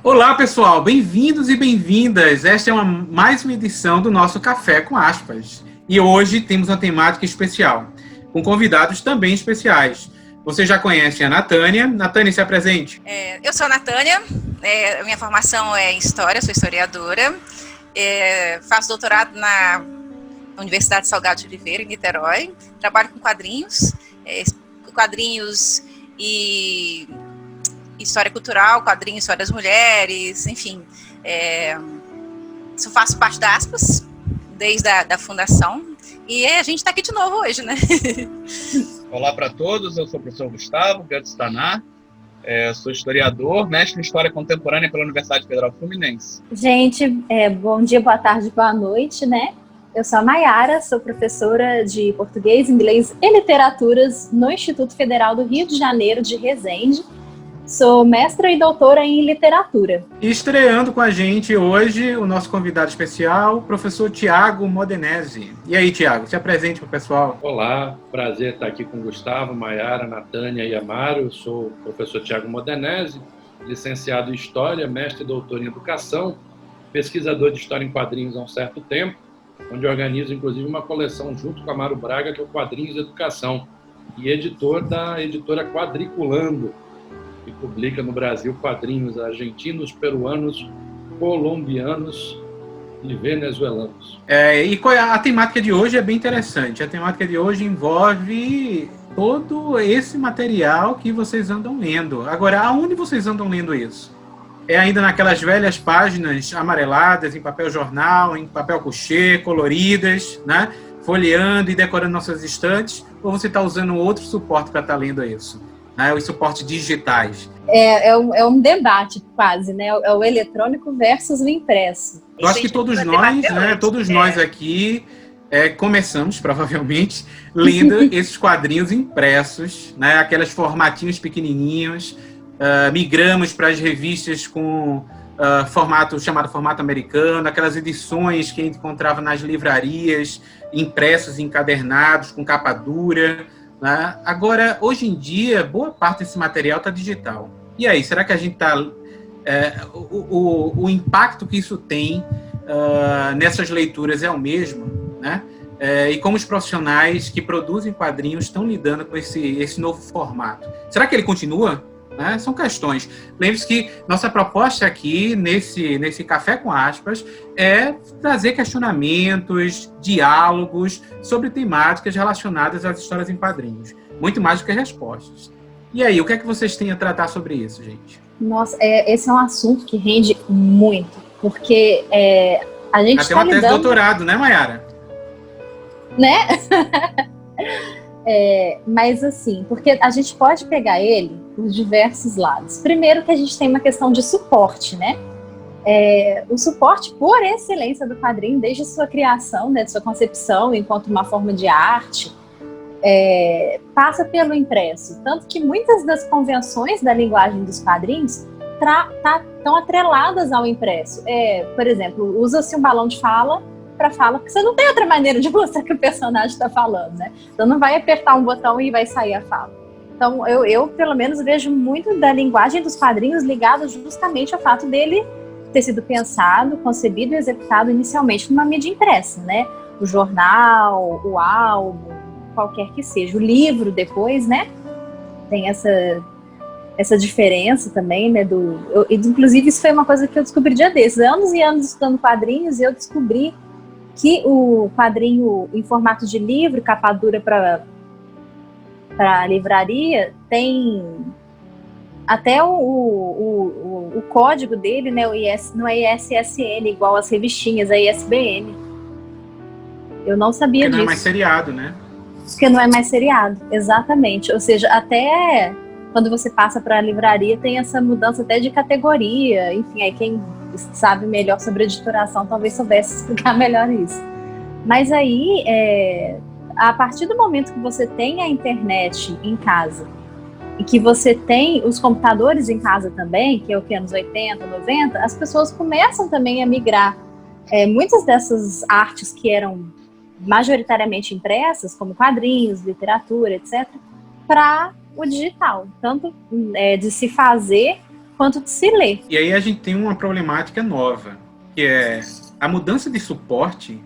Olá, pessoal, bem-vindos e bem-vindas. Esta é mais uma edição do nosso Café com Aspas. E hoje temos uma temática especial, com convidados também especiais. Você já conhece a Natânia. Natânia, se apresente. Eu sou a Natânia, minha formação é em História, sou historiadora, faço doutorado na Universidade Salgado de Oliveira, em Niterói, trabalho com quadrinhos e história cultural, quadrinhos, história das mulheres, enfim. Faço parte da Aspas, desde a fundação, e a gente está aqui de novo hoje, né? Olá para todos, eu sou o professor Gustavo Guedes Tanar, sou historiador, mestre em História Contemporânea pela Universidade Federal Fluminense. Gente, bom dia, boa tarde, boa noite, né? Eu sou a Mayara, sou professora de Português, Inglês e Literaturas no Instituto Federal do Rio de Janeiro de Resende. Sou mestra e doutora em literatura. E estreando com a gente hoje o nosso convidado especial, o professor Tiago Modenese. E aí, Tiago, se apresente para o pessoal. Olá, prazer estar aqui com o Gustavo, Mayara, Natânia e Amaro. Eu sou o professor Tiago Modenese, licenciado em História, mestre e doutor em Educação, pesquisador de História em Quadrinhos há um certo tempo, onde organizo, inclusive, uma coleção junto com a Amaro Braga, que é o Quadrinhos e Educação, e editor da editora Quadriculando, que publica no Brasil quadrinhos argentinos, peruanos, colombianos e venezuelanos. E a temática de hoje é bem interessante. A temática de hoje envolve todo esse material que vocês andam lendo. Agora, aonde vocês andam lendo isso? É ainda naquelas velhas páginas amareladas, em papel jornal, em papel couché, coloridas, né? Folheando e decorando nossas estantes? Ou você está usando outro suporte para estar lendo isso? Os suportes digitais. É um debate quase, né? É o eletrônico versus o impresso. Eu acho que todos nós, né? Todos nós aqui começamos, provavelmente, lendo esses quadrinhos impressos, né? Aqueles formatinhos pequenininhos, migramos para as revistas com chamado formato americano, aquelas edições que a gente encontrava nas livrarias, impressos, encadernados, com capa dura. Né? Agora, hoje em dia, boa parte desse material está digital. E aí, será que a gente está... o impacto que isso tem nessas leituras é o mesmo? Né? E como os profissionais que produzem quadrinhos estão lidando com esse novo formato? Será que ele continua? Né? São questões. Lembre-se que nossa proposta aqui, nesse Café com Aspas, é trazer questionamentos, diálogos sobre temáticas relacionadas às histórias em quadrinhos. Muito mais do que respostas. E aí, o que é que vocês têm a tratar sobre isso, gente? Nossa, esse é um assunto que rende muito, porque a gente está lidando... Tem uma tese de doutorado, né, Mayara? Né? Mas assim, porque a gente pode pegar ele por diversos lados. Primeiro que a gente tem uma questão de suporte, né? O suporte por excelência do quadrinho, desde sua criação, né, de sua concepção enquanto uma forma de arte, passa pelo impresso. Tanto que muitas das convenções da linguagem dos quadrinhos estão atreladas ao impresso. Por exemplo, usa-se um balão de fala para fala, porque você não tem outra maneira de mostrar que o personagem está falando, né? Então não vai apertar um botão e vai sair a fala. Então eu pelo menos vejo muito da linguagem dos quadrinhos ligado justamente ao fato dele ter sido pensado, concebido e executado inicialmente numa mídia impressa, né? O jornal, o álbum, qualquer que seja. O livro depois, né? Tem essa diferença também, né? Inclusive isso foi uma coisa que eu descobri dia desses. Anos e anos estudando quadrinhos e eu descobri que o quadrinho em formato de livro, capa dura para livraria, tem até o código dele, né, não é ISSN, igual as revistinhas, é ISBN. Eu não sabia disso. Porque não é mais seriado, né? Porque não é mais seriado, exatamente. Ou seja, até quando você passa para a livraria tem essa mudança até de categoria. Enfim, aí quem sabe melhor sobre editoração talvez soubesse explicar melhor isso. Mas aí, a partir do momento que você tem a internet em casa e que você tem os computadores em casa também, que é o que, anos 80, 90, as pessoas começam também a migrar muitas dessas artes que eram majoritariamente impressas, como quadrinhos, literatura, etc., para o digital. Tanto de se fazer quanto de se ler. E aí a gente tem uma problemática nova, que é a mudança de suporte,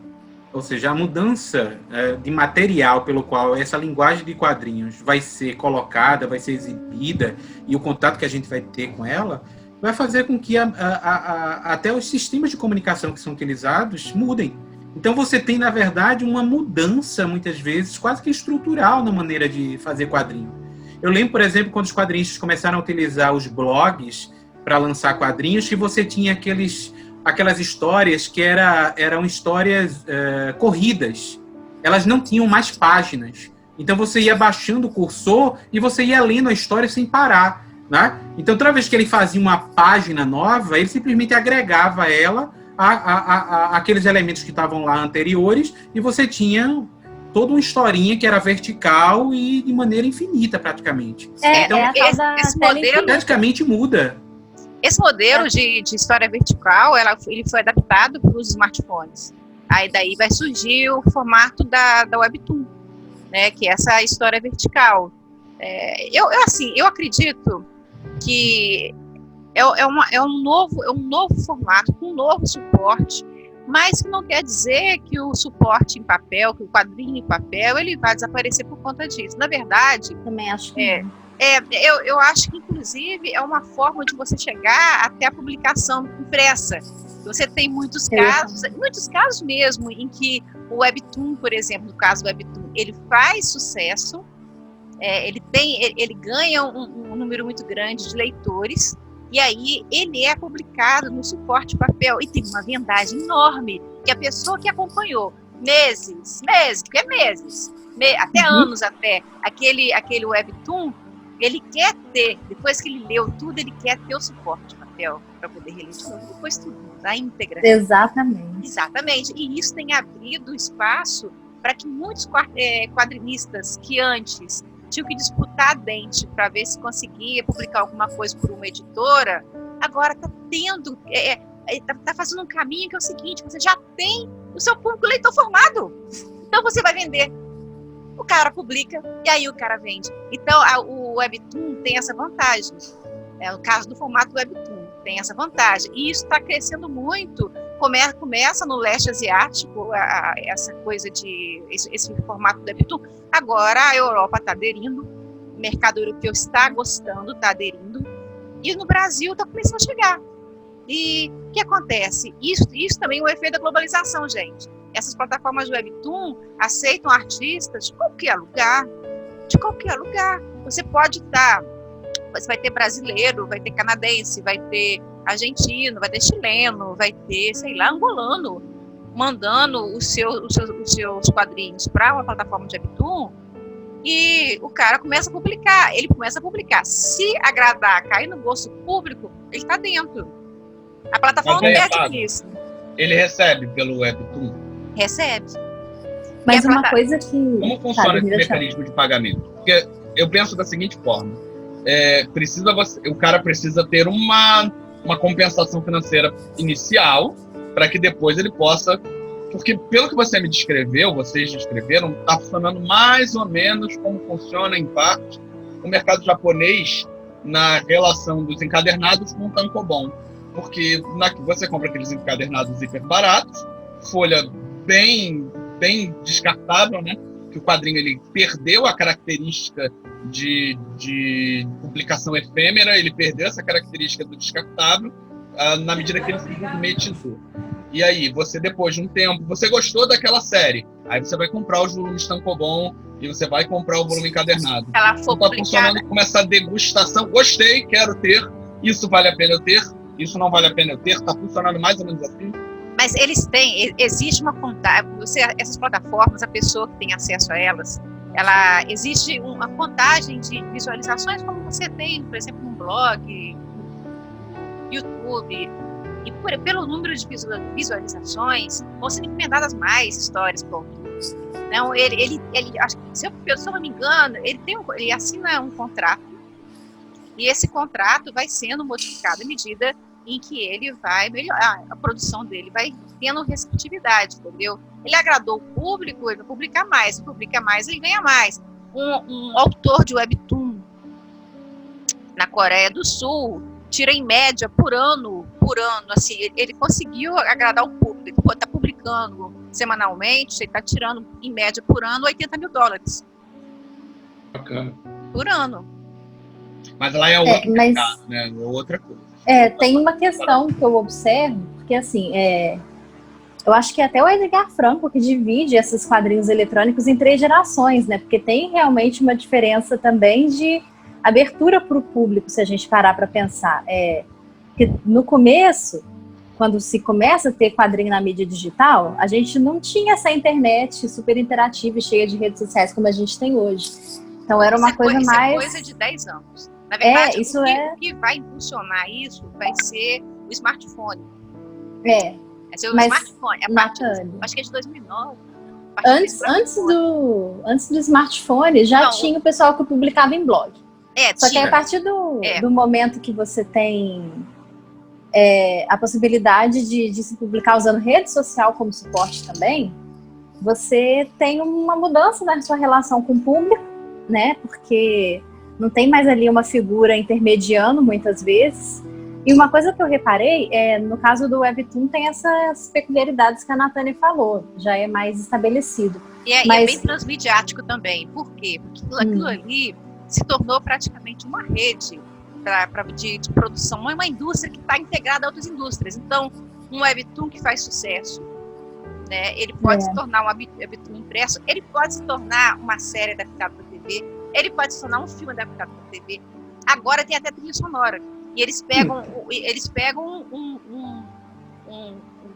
ou seja, a mudança de material pelo qual essa linguagem de quadrinhos vai ser colocada, vai ser exibida, e o contato que a gente vai ter com ela, vai fazer com que até os sistemas de comunicação que são utilizados mudem. Então você tem, na verdade, uma mudança, muitas vezes, quase que estrutural na maneira de fazer quadrinho. Eu lembro, por exemplo, quando os quadrinistas começaram a utilizar os blogs para lançar quadrinhos, que você tinha aquelas histórias que eram histórias corridas. Elas não tinham mais páginas. Então você ia baixando o cursor e você ia lendo a história sem parar, né? Então toda vez que ele fazia uma página nova, ele simplesmente agregava ela aqueles elementos que estavam lá anteriores, e você tinha toda uma historinha que era vertical e de maneira infinita, praticamente. Então, esse modelo praticamente muda. Esse modelo de história vertical, ele foi adaptado para os smartphones. Aí daí vai surgir o formato da Webtoon, né, que é essa história vertical. Eu acredito que é um novo formato, com um novo suporte, mas que não quer dizer que o suporte em papel, que o quadrinho em papel, ele vai desaparecer por conta disso. Na verdade, também acho que eu acho que, inclusive, é uma forma de você chegar até a publicação impressa. Você tem muitos casos mesmo, em que o Webtoon, por exemplo, no caso do Webtoon, ele faz sucesso, ele ganha um número muito grande de leitores, e aí ele é publicado no suporte papel, e tem uma vendagem enorme, que a pessoa que acompanhou meses, até anos até, aquele Webtoon, ele quer ter, depois que ele leu tudo, ele quer ter o suporte papel para poder reler de novo, depois tudo, na íntegra. Exatamente. E isso tem abrido espaço para que muitos quadrinistas que antes tinham que disputar a dente para ver se conseguia publicar alguma coisa por uma editora, agora está tendo, está fazendo um caminho que é o seguinte: você já tem o seu público leitor formado, então você vai vender. O cara publica e aí o cara vende. Então o Webtoon tem essa vantagem. No caso do formato do Webtoon, tem essa vantagem. E isso está crescendo muito. Começa no leste asiático, essa coisa esse formato do Webtoon. Agora a Europa está aderindo, o mercado europeu está gostando, está aderindo, e no Brasil está começando a chegar. E o que acontece? Isso também é um efeito da globalização, gente. Essas plataformas de Webtoon aceitam artistas de qualquer lugar. Você pode estar... Você vai ter brasileiro, vai ter canadense, vai ter argentino, vai ter chileno, vai ter, angolano, mandando os seus quadrinhos para uma plataforma de Webtoon, e o cara começa a publicar. Ele começa a publicar. Se agradar, cair no gosto público, ele está dentro. A plataforma não perde nisso. Ele recebe pelo Webtoon? Recebe. Mas uma coisa que... Como funciona esse mecanismo de pagamento? Porque eu penso da seguinte forma: o cara precisa ter uma compensação financeira inicial para que depois ele possa... Porque pelo que vocês descreveram, está funcionando mais ou menos como funciona, em parte, o mercado japonês na relação dos encadernados com o tankobon. Porque você compra aqueles encadernados hiper baratos, folha bem descartável, né? Que o quadrinho ele perdeu a característica de publicação efêmera, ele perdeu essa característica do descartável na medida que ele se submetizou. E aí, você depois de um tempo, você gostou daquela série, aí você vai comprar os volumes tankobon e você vai comprar o volume encadernado. Ela foi então, tá funcionando como essa degustação. Gostei, quero ter, isso vale a pena eu ter, isso não vale a pena eu ter, tá funcionando mais ou menos assim. Mas existe uma contagem, essas plataformas, a pessoa que tem acesso a elas, existe uma contagem de visualizações, como você tem, por exemplo, no blog, no YouTube, e pelo número de visualizações, vão sendo encomendadas mais histórias para o autor. Então, se eu não me engano, ele assina um contrato, e esse contrato vai sendo modificado à medida em que ele vai melhorar, a produção dele vai tendo receptividade, entendeu? Ele agradou o público, ele vai publicar mais, ele ganha mais. Um autor de Webtoon na Coreia do Sul, tira em média por ano, assim, ele conseguiu agradar o público, ele está publicando semanalmente, ele está tirando em média por ano $80 mil. Bacana. Por ano. Mas lá é outro mercado, né? É outra coisa. Tem uma questão que eu observo, porque assim, eu acho que até o Edgar Franco que divide esses quadrinhos eletrônicos em 3 gerações, né? Porque tem realmente uma diferença também de abertura para o público, se a gente parar para pensar. Que no começo, quando se começa a ter quadrinho na mídia digital, a gente não tinha essa internet super interativa e cheia de redes sociais como a gente tem hoje. Então era uma coisa mais... Isso é coisa de 10 anos. Na verdade, isso o que vai impulsionar isso vai ser o smartphone. Vai ser o smartphone. Acho que é de 2009. Antes do smartphone, já tinha o pessoal que publicava em blog. Só que aí, a partir do momento que você tem a possibilidade de se publicar usando rede social como suporte também, você tem uma mudança na sua relação com o público, né? Porque não tem mais ali uma figura intermediando muitas vezes. E uma coisa que eu reparei, no caso do Webtoon, tem essas peculiaridades que a Natânia falou, já é mais estabelecido. E é bem transmediático também. Por quê? Porque aquilo ali se tornou praticamente uma rede de produção, uma indústria que está integrada a outras indústrias. Então, um Webtoon que faz sucesso, né, ele pode se tornar um Webtoon impresso, ele pode se tornar uma série adaptada para TV, ele pode se tornar um filme adaptado para TV. Agora tem até trilha sonora. E eles pegam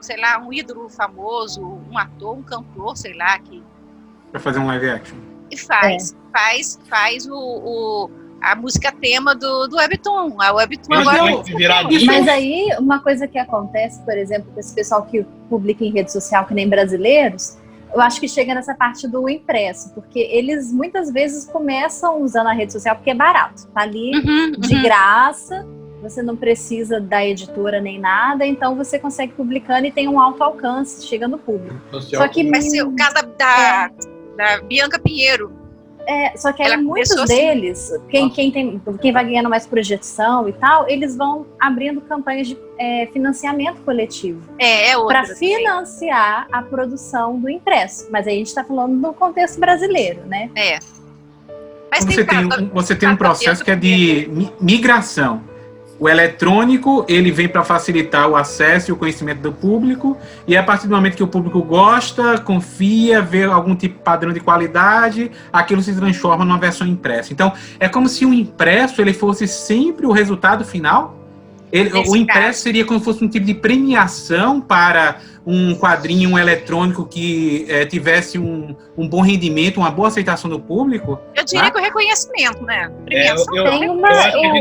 sei lá, um ídolo famoso, um ator, um cantor, sei lá, que... Para fazer um live action. E faz a música tema do Webtoon. A Webtoon agora... Mas aí, uma coisa que acontece, por exemplo, com esse pessoal que publica em rede social, que nem brasileiros, eu acho que chega nessa parte do impresso, porque eles muitas vezes começam usando a rede social porque é barato. Tá ali de graça, você não precisa da editora nem nada, então você consegue publicando e tem um alto alcance, chega no público. Só que vai ser o caso da Bianca Pinheiro. Só que aí muitos deles, quem vai ganhando mais projeção e tal, eles vão abrindo campanhas de financiamento coletivo para financiar a produção do impresso. Mas aí a gente está falando no contexto brasileiro, né? Mas você tem um processo que é de migração. O eletrônico, ele vem para facilitar o acesso e o conhecimento do público, e a partir do momento que o público gosta, confia, vê algum tipo de padrão de qualidade, aquilo se transforma numa versão impressa. Então, é como se o impresso ele fosse sempre o resultado final. O impresso seria como se fosse um tipo de premiação para um quadrinho eletrônico que tivesse um bom rendimento, uma boa aceitação do público. Eu diria que o reconhecimento, né?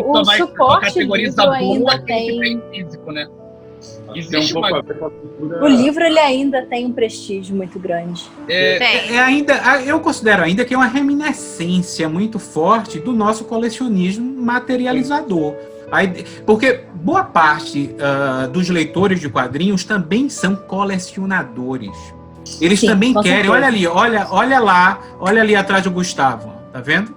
O suporte livro ainda tem físico, né? O livro ele ainda tem um prestígio muito grande. Eu considero ainda que é uma reminiscência muito forte do nosso colecionismo materializador. Porque boa parte dos leitores de quadrinhos também são colecionadores. Eles também querem. Certeza. Olha ali atrás do Gustavo. Tá vendo?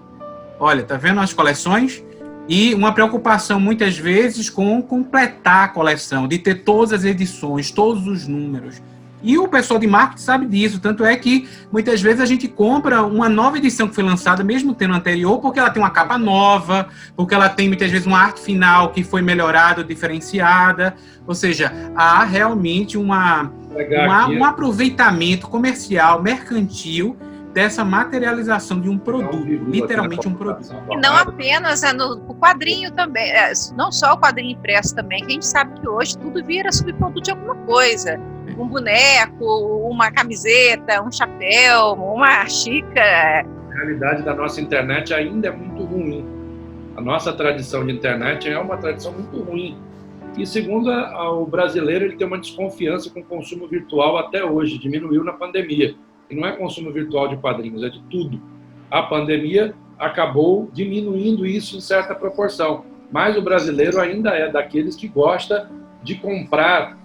Tá vendo as coleções? E uma preocupação muitas vezes com completar a coleção, de ter todas as edições, todos os números. E o pessoal de marketing sabe disso, tanto é que muitas vezes a gente compra uma nova edição que foi lançada, mesmo tendo a anterior, porque ela tem uma capa nova, porque ela tem muitas vezes uma arte final que foi melhorada, diferenciada, ou seja, há realmente um aproveitamento comercial, mercantil, dessa materialização de um produto, literalmente um produto. E não apenas no quadrinho também, não só o quadrinho impresso também, que a gente sabe que hoje tudo vira subproduto de alguma coisa. Um boneco, uma camiseta, um chapéu, uma xícara. A realidade da nossa internet ainda é muito ruim. A nossa tradição de internet é uma tradição muito ruim. E segundo o brasileiro, ele tem uma desconfiança com o consumo virtual até hoje, diminuiu na pandemia. E não é consumo virtual de quadrinhos, é de tudo. A pandemia acabou diminuindo isso em certa proporção. Mas o brasileiro ainda é daqueles que gosta de comprar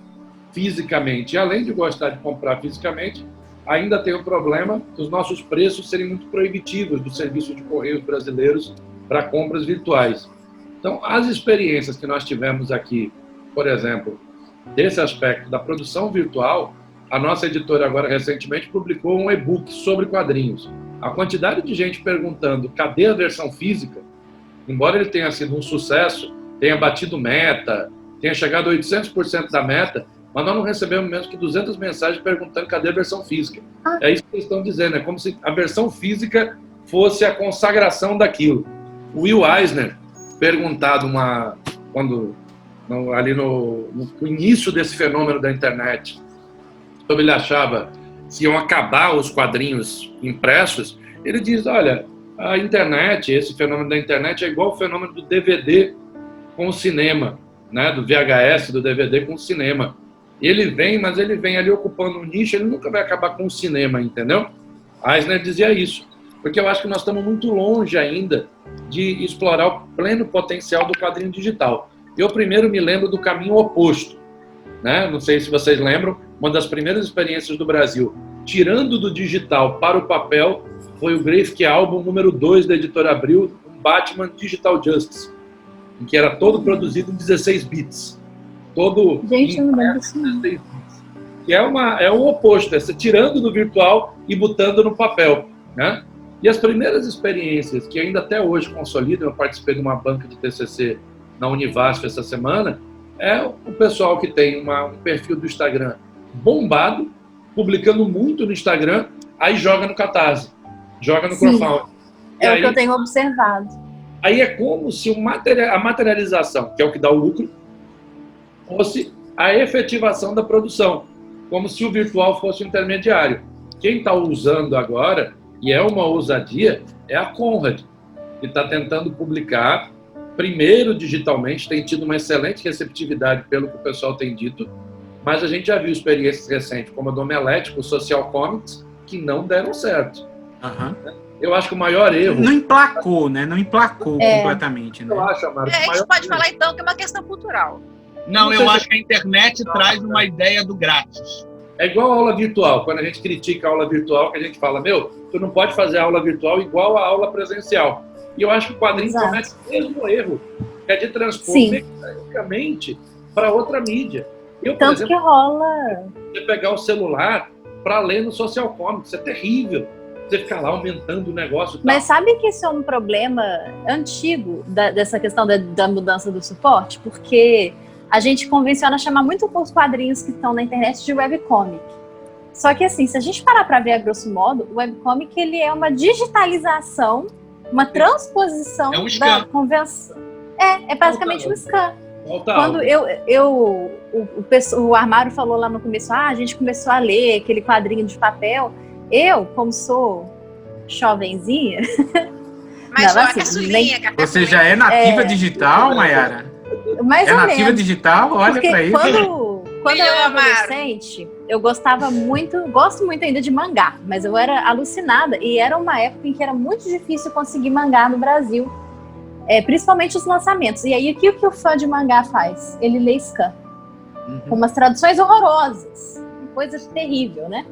fisicamente. E além de gostar de comprar fisicamente, ainda tem o problema dos nossos preços serem muito proibitivos dos serviços de correios brasileiros para compras virtuais. Então, as experiências que nós tivemos aqui, por exemplo, desse aspecto da produção virtual, a nossa editora agora recentemente publicou um e-book sobre quadrinhos. A quantidade de gente perguntando cadê a versão física, embora ele tenha sido um sucesso, tenha batido meta, tenha chegado a 800% da meta, mas nós não recebemos menos que 200 mensagens perguntando cadê a versão física. É isso que eles estão dizendo, é como se a versão física fosse a consagração daquilo. O Will Eisner, perguntado ali no início desse fenômeno da internet, sobre ele achava se iam acabar os quadrinhos impressos, ele diz, olha, a internet, esse fenômeno da internet é igual ao fenômeno do DVD com o cinema, né? Do VHS, do DVD com o cinema. Ele vem, mas ele vem ali ocupando um nicho, ele nunca vai acabar com o cinema, entendeu? Eisner dizia isso, porque eu acho que nós estamos muito longe ainda de explorar o pleno potencial do quadrinho digital. Eu primeiro me lembro do caminho oposto, né? Não sei se vocês lembram, uma das primeiras experiências do Brasil, tirando do digital para o papel, foi o Graphic Album número 2 da Editora Abril, um Batman Digital Justice, em que era todo produzido em 16 bits. Todo Gente, eu não lembro disso. 16 bits. Que é o oposto, é você tirando do virtual e botando no papel, né? E as primeiras experiências que ainda até hoje consolidam, eu participei de uma banca de TCC na Univasf essa semana, é o pessoal que tem um perfil do Instagram bombado, publicando muito no Instagram, aí joga no Catarse, joga no crowdfunding. É o que eu tenho observado. Aí é como se a materialização, que é o que dá o lucro, fosse a efetivação da produção, como se o virtual fosse o intermediário. Quem está usando agora, e é uma ousadia, é a Conrad, que está tentando publicar primeiro digitalmente, tem tido uma excelente receptividade pelo que o pessoal tem dito, mas a gente já viu experiências recentes, como a do Omelete, com o Social Comics, que não deram certo. Uhum. Eu acho que o maior erro... Não emplacou, né? Não emplacou completamente, né? Eu acho, Amaro, a gente pode falar, então, que é uma questão cultural. Não, eu acho que a internet traz uma ideia do grátis. É igual a aula virtual. Quando a gente critica a aula virtual, que a gente fala, tu não pode fazer a aula virtual igual a aula presencial. E eu acho que o quadrinho comete o mesmo erro, que é de transpor mecanicamente para outra mídia. Tanto por exemplo, que rola... Você pegar o celular para ler no Social Comics, é terrível. Você ficar lá aumentando o negócio. Mas sabe que isso é um problema antigo dessa questão da mudança do suporte? Porque a gente convenciona chamar muito os quadrinhos que estão na internet de webcomic. Só que assim, se a gente parar para ver a grosso modo, o webcomic ele é uma digitalização, uma transposição da convenção. É basicamente um scan. Quando o Armário falou lá no começo, a gente começou a ler aquele quadrinho de papel. Eu, como sou jovenzinha... Mas não, caçulinha. Você já é nativa digital, Mayara? Mais ou menos. Nativa digital? Olha pra isso. Quando eu era adolescente, eu gostava muito, gosto muito ainda de mangá, mas eu era alucinada. E era uma época em que era muito difícil conseguir mangá no Brasil. Principalmente os lançamentos. E aí, o que o fã de mangá faz? Ele lê scan. Com umas traduções horrorosas. Coisa terrível, né?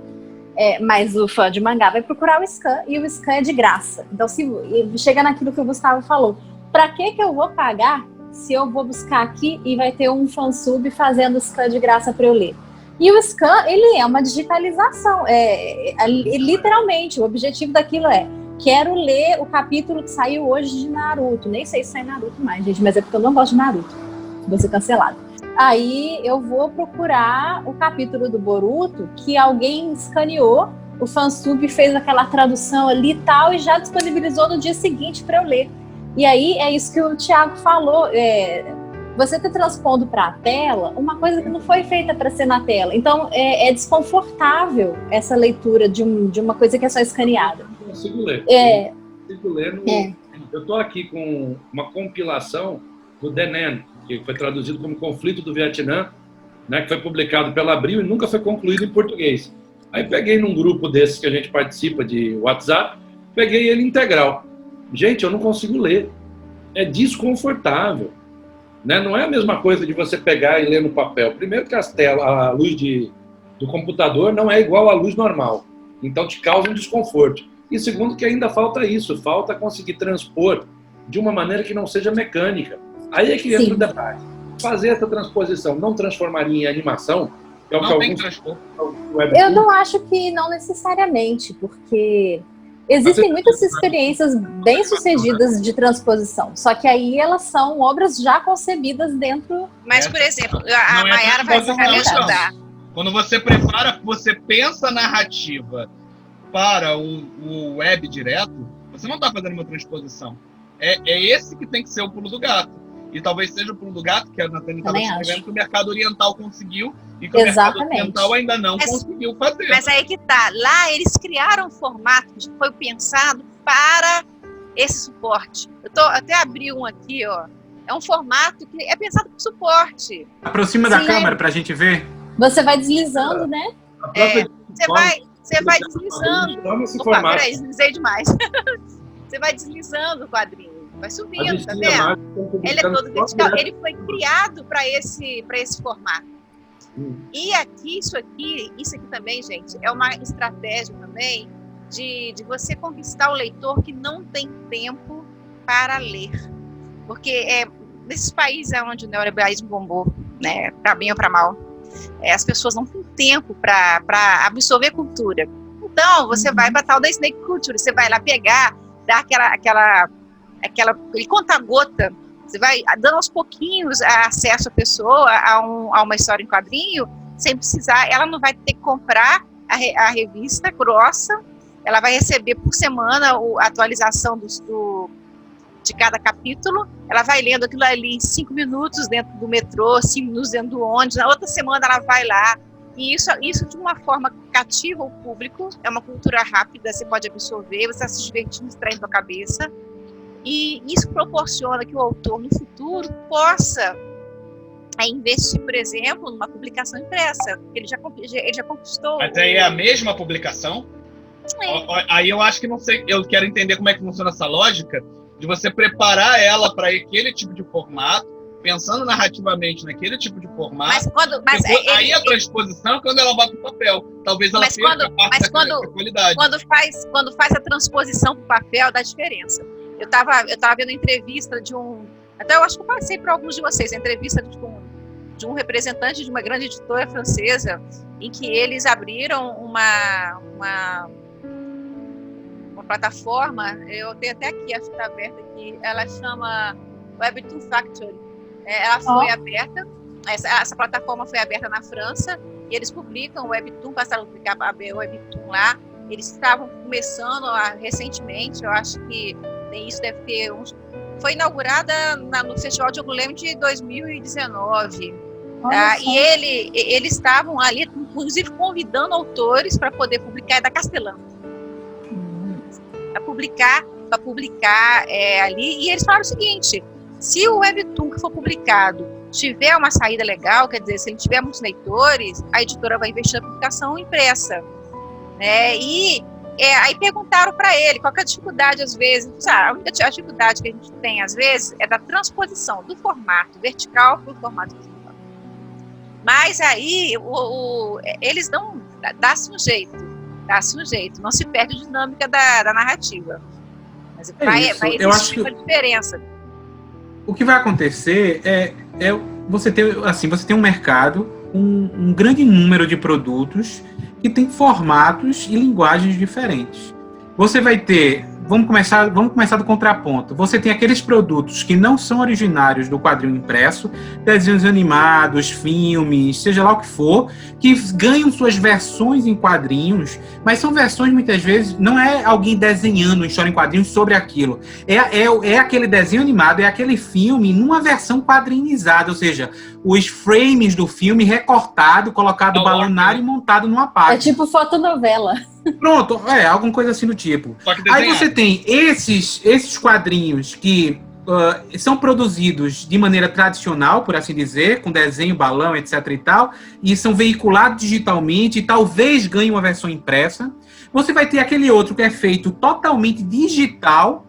Mas o fã de mangá vai procurar o scan, e o scan é de graça. Então, se chega naquilo que o Gustavo falou, para que eu vou pagar se eu vou buscar aqui e vai ter um fansub fazendo scan de graça para eu ler? E o scan, ele é uma digitalização. Literalmente, o objetivo daquilo quero ler o capítulo que saiu hoje de Naruto. Nem sei se sai Naruto mais, gente, mas é porque eu não gosto de Naruto. Vou ser cancelado. Aí eu vou procurar o capítulo do Boruto que alguém escaneou, o fansub fez aquela tradução ali e tal, e já disponibilizou no dia seguinte para eu ler. E aí é isso que o Thiago falou, você está transpondo para a tela uma coisa que não foi feita para ser na tela. Então é desconfortável essa leitura de uma coisa que é só escaneada. Eu consigo ler. Eu estou aqui com uma compilação do Denan, que foi traduzido como Conflito do Vietnã, né, que foi publicado pela Abril e nunca foi concluído em português. Aí peguei num grupo desses que a gente participa de WhatsApp, peguei ele integral. Gente, eu não consigo ler. É desconfortável. Né? Não é a mesma coisa de você pegar e ler no papel. Primeiro que a luz do computador não é igual à luz normal. Então te causa um desconforto. E segundo que ainda falta isso, falta conseguir transpor de uma maneira que não seja mecânica. Aí é que entra Sim. o debate. Fazer essa transposição não transformaria em animação? Que é o que Não tem alguns transporte. Eu não acho que não necessariamente, porque existem muitas experiências bem-sucedidas de transposição, só que aí elas são obras já concebidas dentro... Mas, por exemplo, a Não é Mayara vai me transposição, não. ajudar. Quando você prepara, você pensa a narrativa para o web direto, você não está fazendo uma transposição. É esse que tem que ser o pulo do gato. E talvez seja o pulo do gato que a Nathalie estava Também escrevendo acho. que o mercado oriental conseguiu e que o mercado Exatamente. ocidental ainda não Mas- conseguiu fazer. Mas aí que tá. Lá eles criaram um formato que foi pensado para esse suporte. Eu até abri um aqui, ó. É um formato que é pensado para suporte. Aproxima da Sim. câmera pra gente ver. Você vai deslizando, né? A própria Você vai deslizando. Toma esse Opa, formato. peraí, deslizei demais. Você vai deslizando o quadrinho. Vai A subindo, tá Disney vendo? Marvel estão Ele é publicando todo vertical. Ele foi criado para esse formato. E aqui, isso aqui também, gente, é uma estratégia também de você conquistar o leitor que não tem tempo para ler. Porque nesses países onde o neoliberalismo bombou, né, para bem ou para mal, as pessoas não têm tempo para absorver cultura. Então, você vai para tal da Snake Culture, você vai lá pegar, dar aquele conta-gota, você vai dando aos pouquinhos acesso à pessoa a uma história em quadrinho, sem precisar, ela não vai ter que comprar a revista grossa, ela vai receber por semana a atualização de cada capítulo, ela vai lendo aquilo ali em 5 minutos dentro do metrô, 5 minutos dentro do ônibus, na outra semana ela vai lá, e isso de uma forma cativa o público, é uma cultura rápida, você pode absorver, você está se divertindo, distraindo a cabeça, e isso proporciona que o autor, no futuro, possa investir, por exemplo, numa publicação impressa. Ele já conquistou... Mas aí é a mesma publicação? Aí eu acho que não sei, eu quero entender como é que funciona essa lógica de você preparar ela para aquele tipo de formato, pensando narrativamente naquele tipo de formato. Aí a transposição é quando ela vai para o papel. Talvez ela perca parte da qualidade. Quando faz a transposição para o papel, dá diferença. Eu tava vendo entrevista de até eu acho que eu passei para alguns de vocês, a entrevista de um representante de uma grande editora francesa, em que eles abriram uma plataforma, eu tenho até aqui, acho que está aberta aqui, ela chama Webtoon Factory. Ela foi aberta, essa plataforma foi aberta na França, e eles publicam o Webtoon, passaram a publicar o Webtoon lá. Eles estavam começando recentemente, eu acho que isso deve ter foi inaugurada no Festival de Angoulême de 2019. E eles estavam ali, inclusive, convidando autores para poder publicar, da Castelã. Para publicar ali. E eles falaram o seguinte: se o Webtoon que for publicado tiver uma saída legal, quer dizer, se ele tiver muitos leitores, a editora vai investir na publicação impressa. Aí perguntaram para ele qual que é a dificuldade, às vezes. A única dificuldade que a gente tem, às vezes, é da transposição do formato vertical para o formato horizontal. Mas aí eles dá-se um jeito, não se perde a dinâmica da narrativa. Mas vai existir uma diferença. O que vai acontecer você tem um mercado com um grande número de produtos que tem formatos e linguagens diferentes. Você vai ter, vamos começar do contraponto. Você tem aqueles produtos que não são originários do quadrinho impresso, desenhos animados, filmes, seja lá o que for, que ganham suas versões em quadrinhos, mas são versões, muitas vezes, não é alguém desenhando uma história em quadrinhos sobre aquilo. É aquele desenho animado, é aquele filme numa versão quadrinizada, ou seja, os frames do filme recortado, colocado balonário e montado numa página. É tipo fotonovela. Pronto, alguma coisa assim do tipo. Aí você tem esses quadrinhos que são produzidos de maneira tradicional, por assim dizer, com desenho, balão, etc e tal, e são veiculados digitalmente e talvez ganhem uma versão impressa. Você vai ter aquele outro que é feito totalmente digital,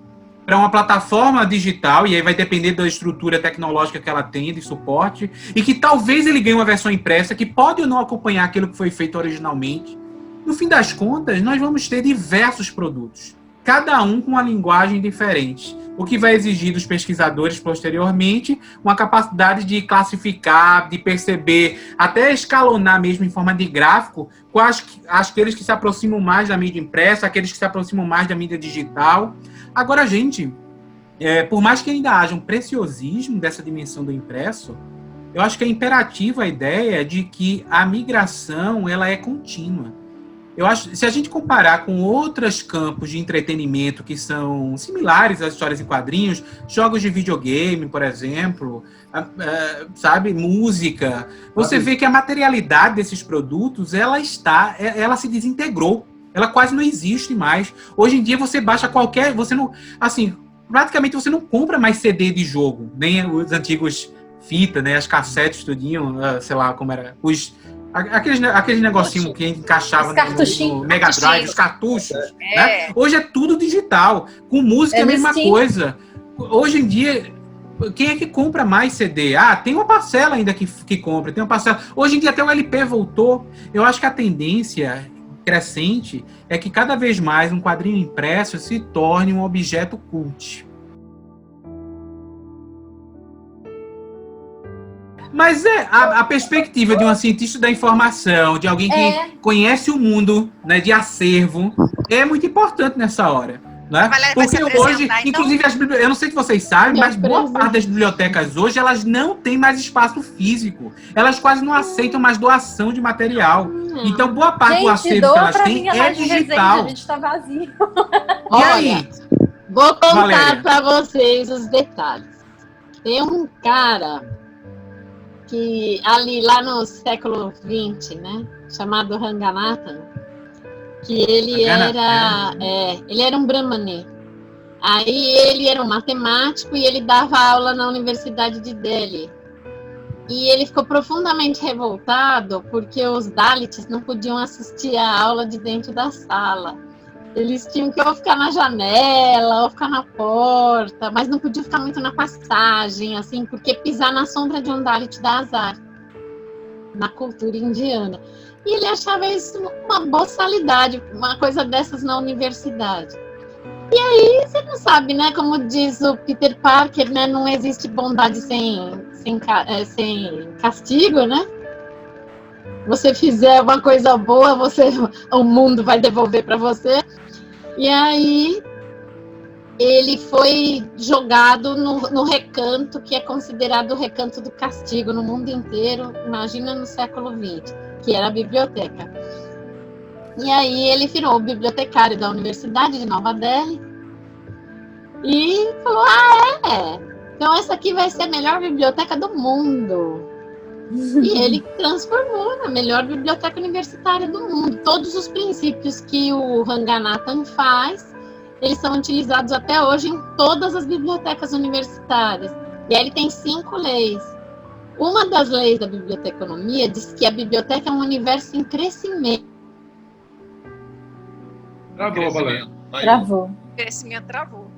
para uma plataforma digital, e aí vai depender da estrutura tecnológica que ela tem, de suporte, e que talvez ele ganhe uma versão impressa, que pode ou não acompanhar aquilo que foi feito originalmente. No fim das contas, nós vamos ter diversos produtos. cada um com uma linguagem diferente, o que vai exigir dos pesquisadores posteriormente uma capacidade de classificar, de perceber, até escalonar mesmo em forma de gráfico, quais aqueles que se aproximam mais da mídia impressa, aqueles que se aproximam mais da mídia digital. Agora, gente, por mais que ainda haja um preciosismo dessa dimensão do impresso, eu acho que é imperativa a ideia de que a migração ela é contínua. Eu acho, se a gente comparar com outros campos de entretenimento que são similares às histórias em quadrinhos, jogos de videogame, por exemplo, sabe, música, você vê que a materialidade desses produtos, ela se desintegrou, ela quase não existe mais. Hoje em dia você baixa você não, assim, praticamente você não compra mais CD de jogo, nem os antigos fita, né, as cassetes, tudinho, sei lá como era, aqueles negocinhos que encaixava no Mega Drive, os cartuchos, né? Hoje é tudo digital. Com música é a mesma coisa. Hoje em dia, quem é que compra mais CD? Tem uma parcela ainda que compra, tem uma parcela. Hoje em dia até o LP voltou. Eu acho que a tendência crescente é que cada vez mais um quadrinho impresso se torne um objeto cult. Mas a perspectiva de uma cientista da informação, de alguém que conhece o mundo, né, de acervo, é muito importante nessa hora. Né? Porque hoje, então, inclusive, eu não sei se vocês sabem, mas boa parte das bibliotecas hoje, elas não têm mais espaço físico. Elas quase não aceitam mais doação de material. Então, boa parte do acervo que elas têm é digital. A gente tá vazio. E aí? Vou contar para vocês os detalhes. Tem um cara que ali lá no século XX, né, chamado Ranganathan, que ele era um brahmane. Aí ele era um matemático e ele dava aula na Universidade de Delhi. E ele ficou profundamente revoltado porque os Dalits não podiam assistir a aula de dentro da sala. Eles tinham que ou ficar na janela, ou ficar na porta, mas não podia ficar muito na passagem, assim, porque pisar na sombra de um Dalit dá azar, na cultura indiana. E ele achava isso uma boçalidade, uma coisa dessas na universidade. E aí, você não sabe, né, como diz o Peter Parker, né, não existe bondade sem castigo, né? Você fizer uma coisa boa, o mundo vai devolver para você. E aí ele foi jogado no recanto, que é considerado o recanto do castigo no mundo inteiro, imagina no século XX, que era a biblioteca. E aí ele virou bibliotecário da Universidade de Nova Delhi e falou, então essa aqui vai ser a melhor biblioteca do mundo. E ele transformou na melhor biblioteca universitária do mundo. Todos os princípios que o Ranganathan faz, eles são utilizados até hoje em todas as bibliotecas universitárias. E aí ele tem 5 leis. Uma das leis da biblioteconomia diz que a biblioteca é um universo em crescimento. Travou, Valéria. Travou. Crescimento travou.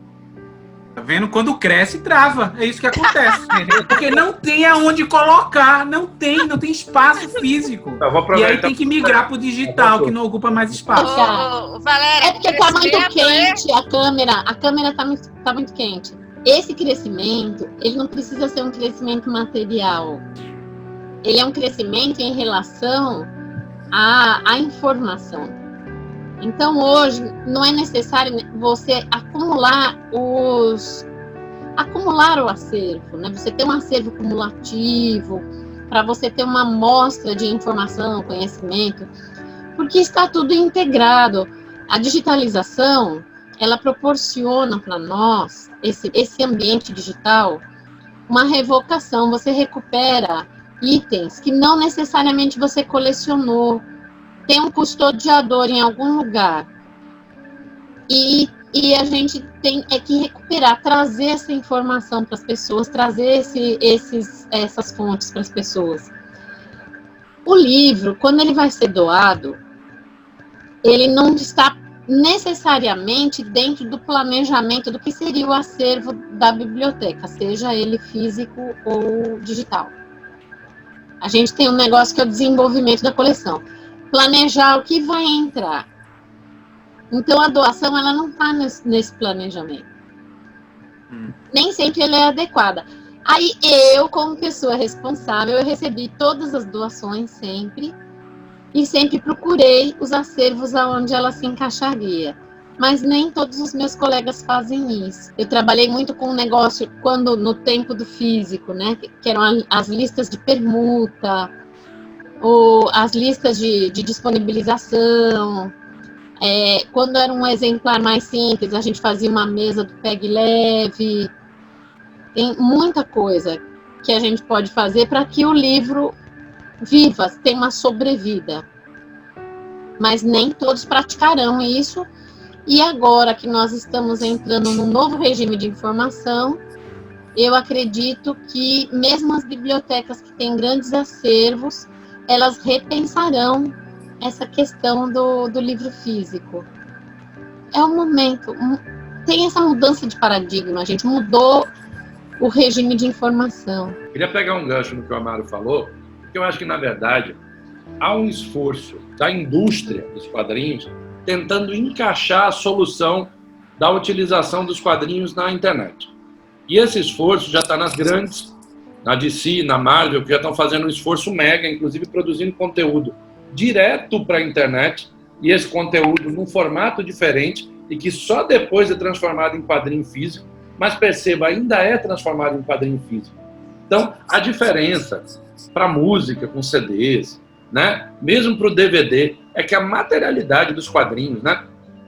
Tá vendo? Quando cresce, trava. É isso que acontece. Porque não tem aonde colocar, não tem espaço físico. E aí tem que migrar pro digital, que não ocupa mais espaço. Valéria, é porque tá muito quente a câmera tá muito quente. Esse crescimento, ele não precisa ser um crescimento material. Ele é um crescimento em relação à informação. Então, hoje, não é necessário você acumular o acervo, né? Você ter um acervo cumulativo, para você ter uma amostra de informação, conhecimento, porque está tudo integrado. A digitalização, ela proporciona para nós, esse ambiente digital, uma revocação. Você recupera itens que não necessariamente você colecionou. Tem um custodiador em algum lugar. E a gente tem que recuperar, trazer essa informação para as pessoas, trazer essas fontes para as pessoas. O livro, quando ele vai ser doado, ele não está necessariamente dentro do planejamento do que seria o acervo da biblioteca, seja ele físico ou digital. A gente tem um negócio que é o desenvolvimento da coleção. Planejar o que vai entrar. Então, a doação ela não está nesse planejamento. Nem sempre ela é adequada. Aí, eu, como pessoa responsável, eu recebi todas as doações sempre, e sempre procurei os acervos aonde ela se encaixaria. Mas nem todos os meus colegas fazem isso. Eu trabalhei muito com um negócio quando no tempo do físico, né? Que eram as listas de permuta, ou as listas de disponibilização. Quando era um exemplar mais simples, a gente fazia uma mesa do PEG leve. Tem muita coisa que a gente pode fazer para que o livro viva, tenha uma sobrevida. Mas nem todos praticarão isso. E agora que nós estamos entrando num novo regime de informação, eu acredito que mesmo as bibliotecas que têm grandes acervos, elas repensarão essa questão do livro físico. É o momento, tem essa mudança de paradigma, a gente mudou o regime de informação. Queria pegar um gancho no que o Amaro falou, porque eu acho que, na verdade, há um esforço da indústria dos quadrinhos tentando encaixar a solução da utilização dos quadrinhos na internet. E esse esforço já está nas grandes, na DC, na Marvel, que já estão fazendo um esforço mega, inclusive produzindo conteúdo direto para a internet, e esse conteúdo num formato diferente, e que só depois é transformado em quadrinho físico, mas perceba, ainda é transformado em quadrinho físico. Então, a diferença para a música com CDs, né? Mesmo para o DVD, é que a materialidade dos quadrinhos, né?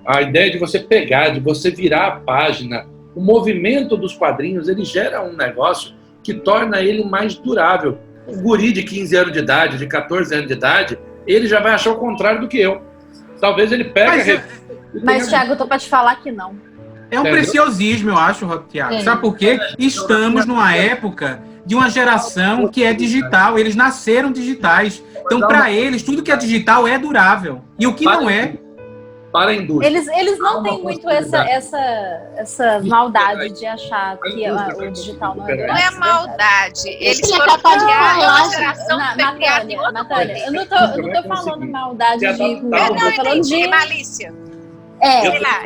A ideia de você pegar, de você virar a página, o movimento dos quadrinhos, ele gera um negócio que torna ele mais durável. O guri de 15 anos de idade, de 14 anos de idade, ele já vai achar o contrário do que eu. Talvez ele pegue... Mas Thiago, eu tô para te falar que não. É um preciosismo, eu acho, Thiago. Sabe por quê? Estamos numa época de uma geração que é digital. Eles nasceram digitais. Então, para eles, tudo que é digital é durável. E o que não é... Para a indústria. Eles não têm muito essa maldade de achar que o digital não é durável. Não é maldade. Eles Ele é foram capaz de criar falar, uma geração que foi criada em outra coisa. Natália, eu não tô falando maldade de ruim, Não, eu tô falando entendi, de... malícia. É, lá,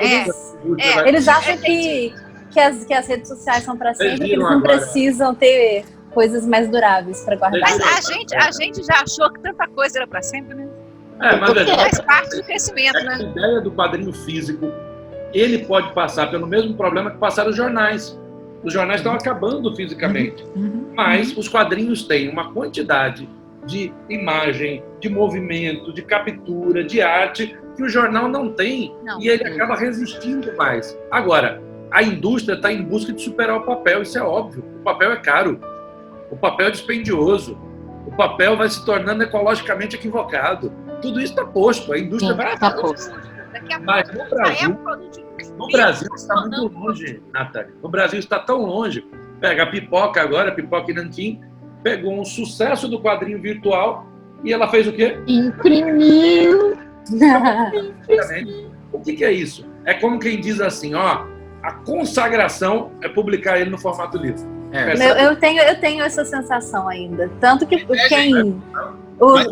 eles acham que as redes sociais são para sempre, que eles não precisam ter coisas mais duráveis para guardar. Mas a gente já achou que tanta coisa era para sempre, né? Mas faz parte do crescimento, né? A ideia do quadrinho físico, ele pode passar pelo mesmo problema que passaram os jornais. Os jornais estão acabando fisicamente, mas os quadrinhos têm uma quantidade de imagem, de movimento, de captura, de arte, que o jornal não tem, e ele acaba resistindo mais. Agora, a indústria está em busca de superar o papel, isso é óbvio. O papel é caro, o papel é dispendioso, o papel vai se tornando ecologicamente equivocado. Tudo isso está posto, a indústria vai atrás. Mas no Brasil está muito longe, Natália. No Brasil está tão longe. Pega a Pipoca agora, a Pipoca e Nanquim, pegou um sucesso do quadrinho virtual e ela fez o quê? Imprimiu. O que é isso? É como quem diz assim, ó, a consagração é publicar ele no formato livre. Eu tenho essa sensação ainda. Tanto que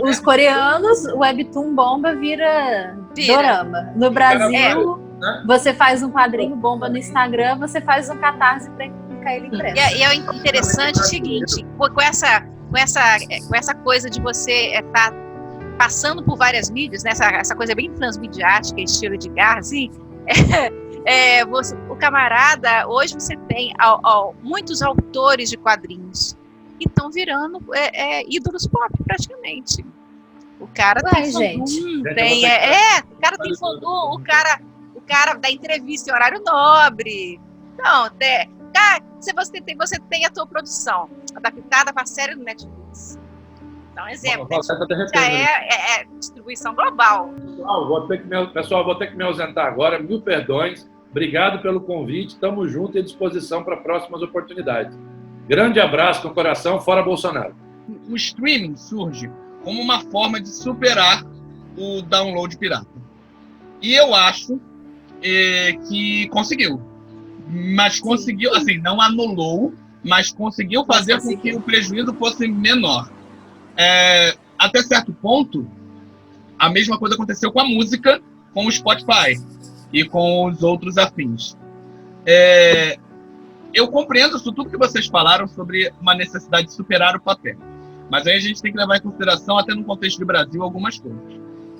os coreanos, o Webtoon bomba vira dorama. No Brasil, você faz um quadrinho bomba no Instagram, você faz um catarse para ficar ele impresso. E é interessante o seguinte, com essa coisa de você estar passando por várias mídias, né, essa coisa bem transmediática, estilo de Edgar, assim, o camarada, hoje você tem muitos autores de quadrinhos que estão virando ídolos pop, praticamente. O cara tem fandom, o cara tem fandom, o cara dá entrevista em horário nobre. Então, você tem a tua produção adaptada para a série do Netflix. Então, exemplo, já é distribuição global. Pessoal, vou ter que me ausentar agora. 1000 perdões. Obrigado pelo convite. Estamos juntos e à disposição para próximas oportunidades. Grande abraço no coração, fora Bolsonaro. O streaming surge como uma forma de superar o download pirata. E eu acho que conseguiu. Mas conseguiu, assim, não anulou, mas conseguiu fazer com que o prejuízo fosse menor. Até certo ponto, a mesma coisa aconteceu com a música, com o Spotify. e com os outros afins. Eu compreendo isso tudo que vocês falaram sobre uma necessidade de superar o papel. Mas aí a gente tem que levar em consideração, até no contexto do Brasil, algumas coisas.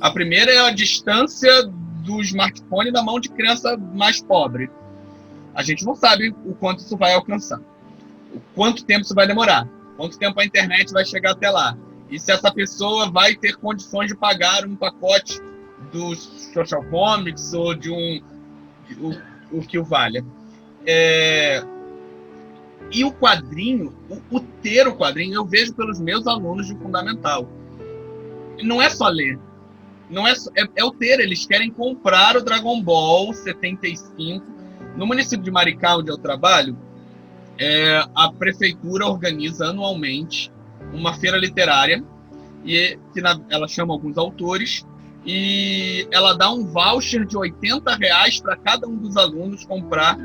A primeira é a distância do smartphone da mão de criança mais pobre. A gente não sabe o quanto isso vai alcançar. O quanto tempo isso vai demorar. Quanto tempo a internet vai chegar até lá. E se essa pessoa vai ter condições de pagar um pacote dos social comics ou de o que o valha. E o quadrinho, ter o quadrinho, eu vejo pelos meus alunos de fundamental. Não é só ler. Não é o ter. Eles querem comprar o Dragon Ball 75. No município de Maricá, onde eu trabalho, a prefeitura organiza anualmente uma feira literária, ela chama alguns autores, e ela dá um voucher de R$80 para cada um dos alunos comprar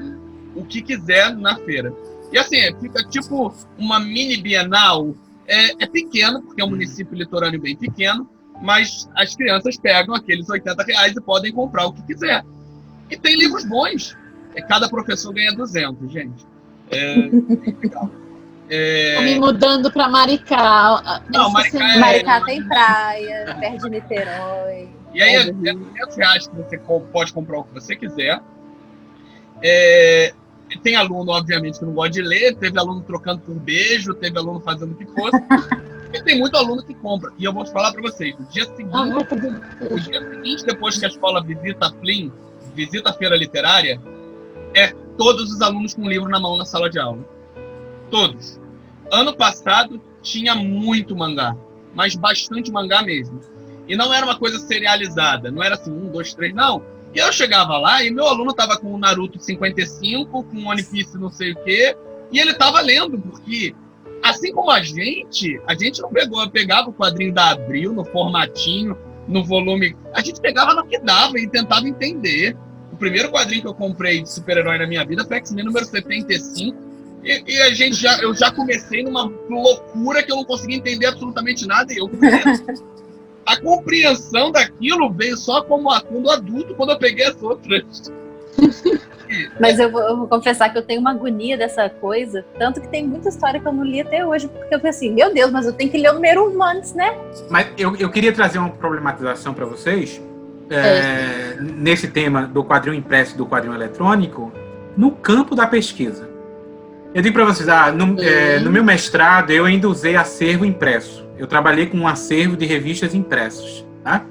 o que quiser na feira. E assim, fica tipo uma mini bienal. É pequeno, porque é um município litorâneo bem pequeno, mas as crianças pegam aqueles R$80 e podem comprar o que quiser. E tem livros bons. Cada professor ganha 200, gente. Legal. Tô me mudando para Maricá. Não, Maricá tem praia, perto de Niterói. E aí é R$200 que você pode comprar o que você quiser. Tem aluno, obviamente, que não gosta de ler, teve aluno trocando por beijo, teve aluno fazendo o que fosse. E tem muito aluno que compra. E eu vou te falar para vocês, o dia seguinte, depois que a escola visita a FLIM, visita a feira literária, todos os alunos com livro na mão na sala de aula. Todos. Ano passado tinha muito mangá, mas bastante mangá mesmo. E não era uma coisa serializada, não era assim, 1, 2, 3, não. E eu chegava lá e meu aluno estava com o Naruto 55, com o One Piece não sei o quê, e ele estava lendo, porque assim como a gente não pegava o quadrinho da Abril no formatinho, no volume, a gente pegava no que dava e tentava entender. O primeiro quadrinho que eu comprei de super-herói na minha vida foi X-Men número 75, e eu já comecei numa loucura que eu não conseguia entender absolutamente nada, e a compreensão daquilo veio só como quando adulto, quando eu peguei as outras. Mas eu vou confessar que eu tenho uma agonia dessa coisa, tanto que tem muita história que eu não li até hoje, porque eu falei assim, meu Deus, mas eu tenho que ler o número 1 antes, né? Mas eu queria trazer uma problematização para vocês, nesse tema do quadrinho impresso e do quadrinho eletrônico, no campo da pesquisa. Eu digo para vocês, no meu mestrado eu ainda usei acervo impresso. Eu trabalhei com um acervo de revistas impressas. Tá?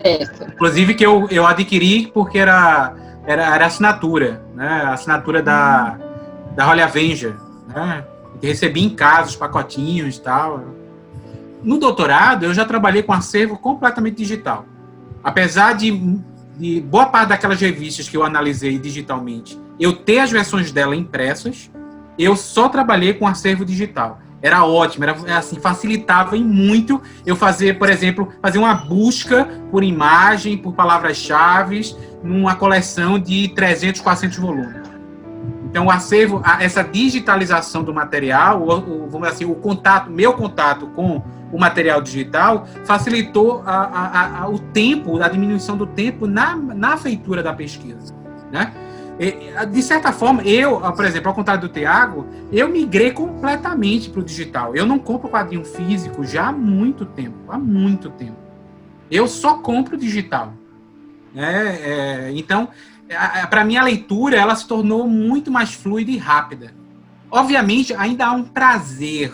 Inclusive que eu adquiri porque era assinatura, né? A assinatura da Holly Avenger, né? Que recebi em casa os pacotinhos e tal. No doutorado, eu já trabalhei com acervo completamente digital. Apesar de boa parte daquelas revistas que eu analisei digitalmente, eu ter as versões dela impressas, eu só trabalhei com acervo digital. Era ótimo, assim, facilitava em muito eu fazer, por exemplo, fazer uma busca por imagem, por palavras-chave, numa coleção de 300, 400 volumes. Então, o acervo, essa digitalização do material, vamos dizer assim, meu contato com o material digital, facilitou o tempo, a diminuição do tempo na feitura da pesquisa, né? De certa forma, por exemplo, ao contrário do Thiago, eu migrei completamente para o digital. Eu não compro quadrinho físico já há muito tempo. Eu só compro digital. Então, para mim, a leitura ela se tornou muito mais fluida e rápida. Obviamente, ainda há um prazer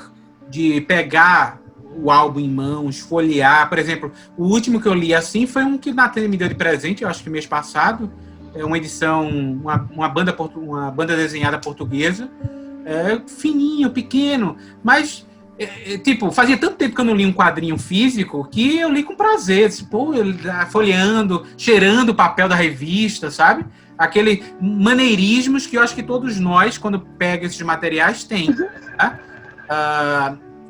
de pegar o álbum em mãos, folhear. Por exemplo, o último que eu li assim foi um que a Nathalie me deu de presente, eu acho que mês passado. É uma edição, uma banda desenhada portuguesa, fininho, pequeno, mas, fazia tanto tempo que eu não li um quadrinho físico que eu li com prazer, folheando, cheirando o papel da revista, sabe? Aquele maneirismos que eu acho que todos nós, quando pega esses materiais, tem. Tá?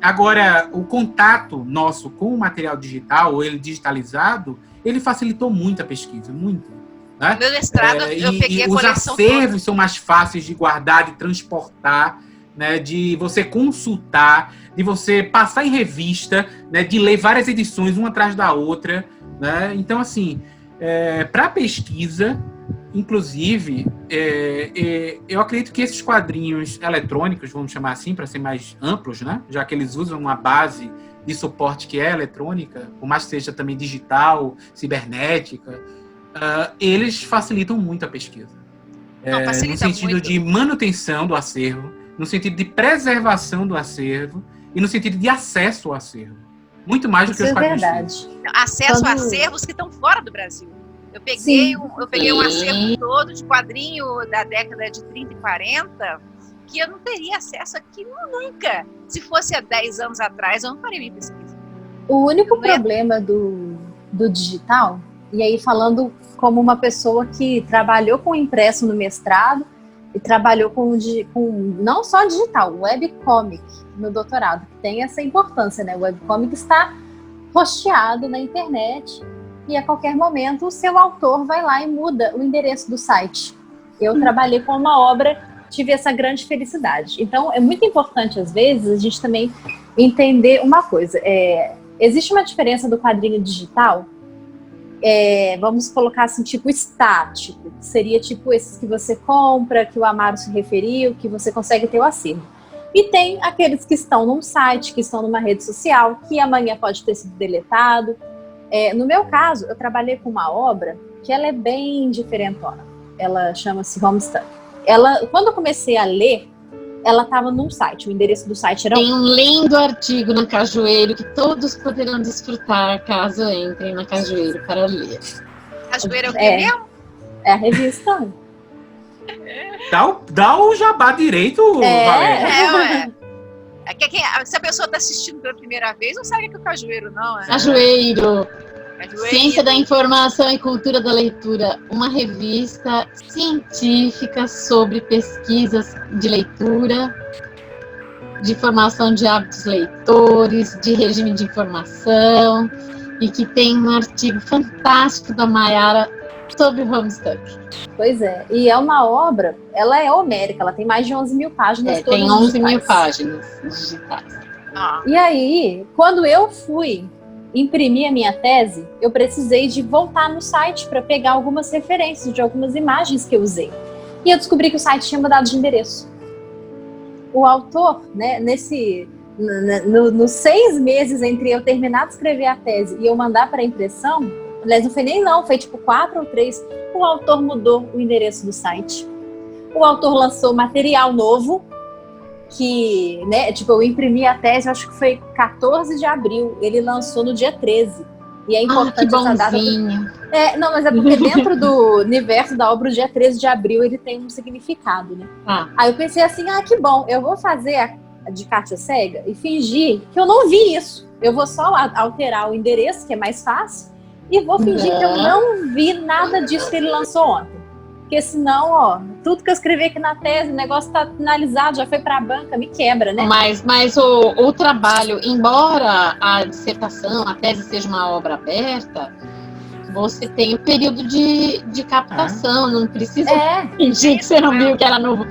Agora, o contato nosso com o material digital, ou ele digitalizado, ele facilitou muito a pesquisa, muito. Né? Meu mestrado, eu peguei a coleção toda. Os acervos são mais fáceis de guardar, de transportar, né? De você consultar, de você passar em revista, né? De ler várias edições, uma atrás da outra. Né? Então, assim, para pesquisa, inclusive, eu acredito que esses quadrinhos eletrônicos, vamos chamar assim, para ser mais amplos, né? Já que eles usam uma base de suporte que é eletrônica, por mais que seja também digital, cibernética, eles facilitam muito a pesquisa. No sentido muito. De manutenção do acervo, no sentido de preservação do acervo e no sentido de acesso ao acervo. Muito mais do que os quadrinhos. Isso é verdade. Acesso a acervos que estão fora do Brasil. Eu peguei um acervo todo de quadrinho da década de 30 e 40 que eu não teria acesso aqui nunca. Se fosse há 10 anos atrás, eu não faria minha pesquisa. O único problema do digital, e aí falando como uma pessoa que trabalhou com impresso no mestrado e trabalhou com não só digital, webcomic no doutorado, que tem essa importância, né? O webcomic está hosteado na internet e a qualquer momento o seu autor vai lá e muda o endereço do site. Eu trabalhei com uma obra, tive essa grande felicidade. Então, é muito importante, às vezes, a gente também entender uma coisa. Existe uma diferença do quadrinho digital, vamos colocar assim, tipo estático, que seria tipo esses que você compra, que o Amaro se referiu, que você consegue ter o acervo. E tem aqueles que estão num site, que estão numa rede social, que amanhã pode ter sido deletado. No meu caso, eu trabalhei com uma obra que ela é bem diferentona. Ela chama-se Homestuck. Quando eu comecei a ler, ela estava num site. O endereço do site era... Tem um lindo artigo na Cajueiro que todos poderão desfrutar caso entrem na Cajueiro para ler. Cajueiro é o quê mesmo? É a revista. Dá o jabá direito, Valéria. Se a pessoa está assistindo pela primeira vez, não sabe o que é o Cajueiro, não. Cajueiro. Ciência da Informação e Cultura da Leitura, uma revista científica sobre pesquisas de leitura, de formação de hábitos leitores, de regime de informação, e que tem um artigo fantástico da Maiara sobre o Homestuck. Pois é, e é uma obra, ela é homérica, ela tem mais de 11 mil páginas. Tem 11 mil páginas digitais. E aí, quando eu fui imprimir a minha tese, eu precisei de voltar no site para pegar algumas referências de algumas imagens que eu usei. E eu descobri que o site tinha mudado de endereço. O autor, né, nos 6 meses entre eu terminar de escrever a tese e eu mandar para a impressão, aliás, não foi nem foi tipo 4 ou 3, o autor mudou o endereço do site. O autor lançou material novo, que, né, tipo, eu imprimi a tese, acho que foi 14 de abril, ele lançou no dia 13. E é importante essa data. Não, mas é porque dentro do universo da obra, o dia 13 de abril, ele tem um significado, né? Aí eu pensei assim, que bom, eu vou fazer a de Kátia Cega e fingir que eu não vi isso. Eu vou só alterar o endereço, que é mais fácil, e vou fingir que eu não vi nada disso que ele lançou ontem. Porque senão, tudo que eu escrevi aqui na tese, o negócio está finalizado, já foi para a banca, me quebra, né? Mas o trabalho, embora a dissertação, a tese seja uma obra aberta, você tem o período de captação, não precisa fingir que você não viu que era novo.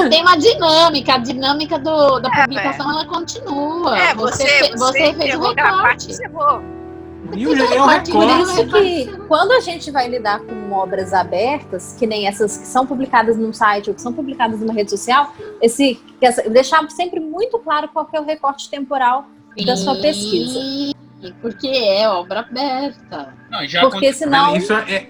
Tem uma dinâmica, a dinâmica da publicação, ela continua. Você fez o recorte. Por isso que quando a gente vai lidar com obras abertas, que nem essas que são publicadas num site ou que são publicadas numa rede social, deixar sempre muito claro qual que é o recorte temporal da sua pesquisa. Porque é obra aberta. Porque senão... Isso é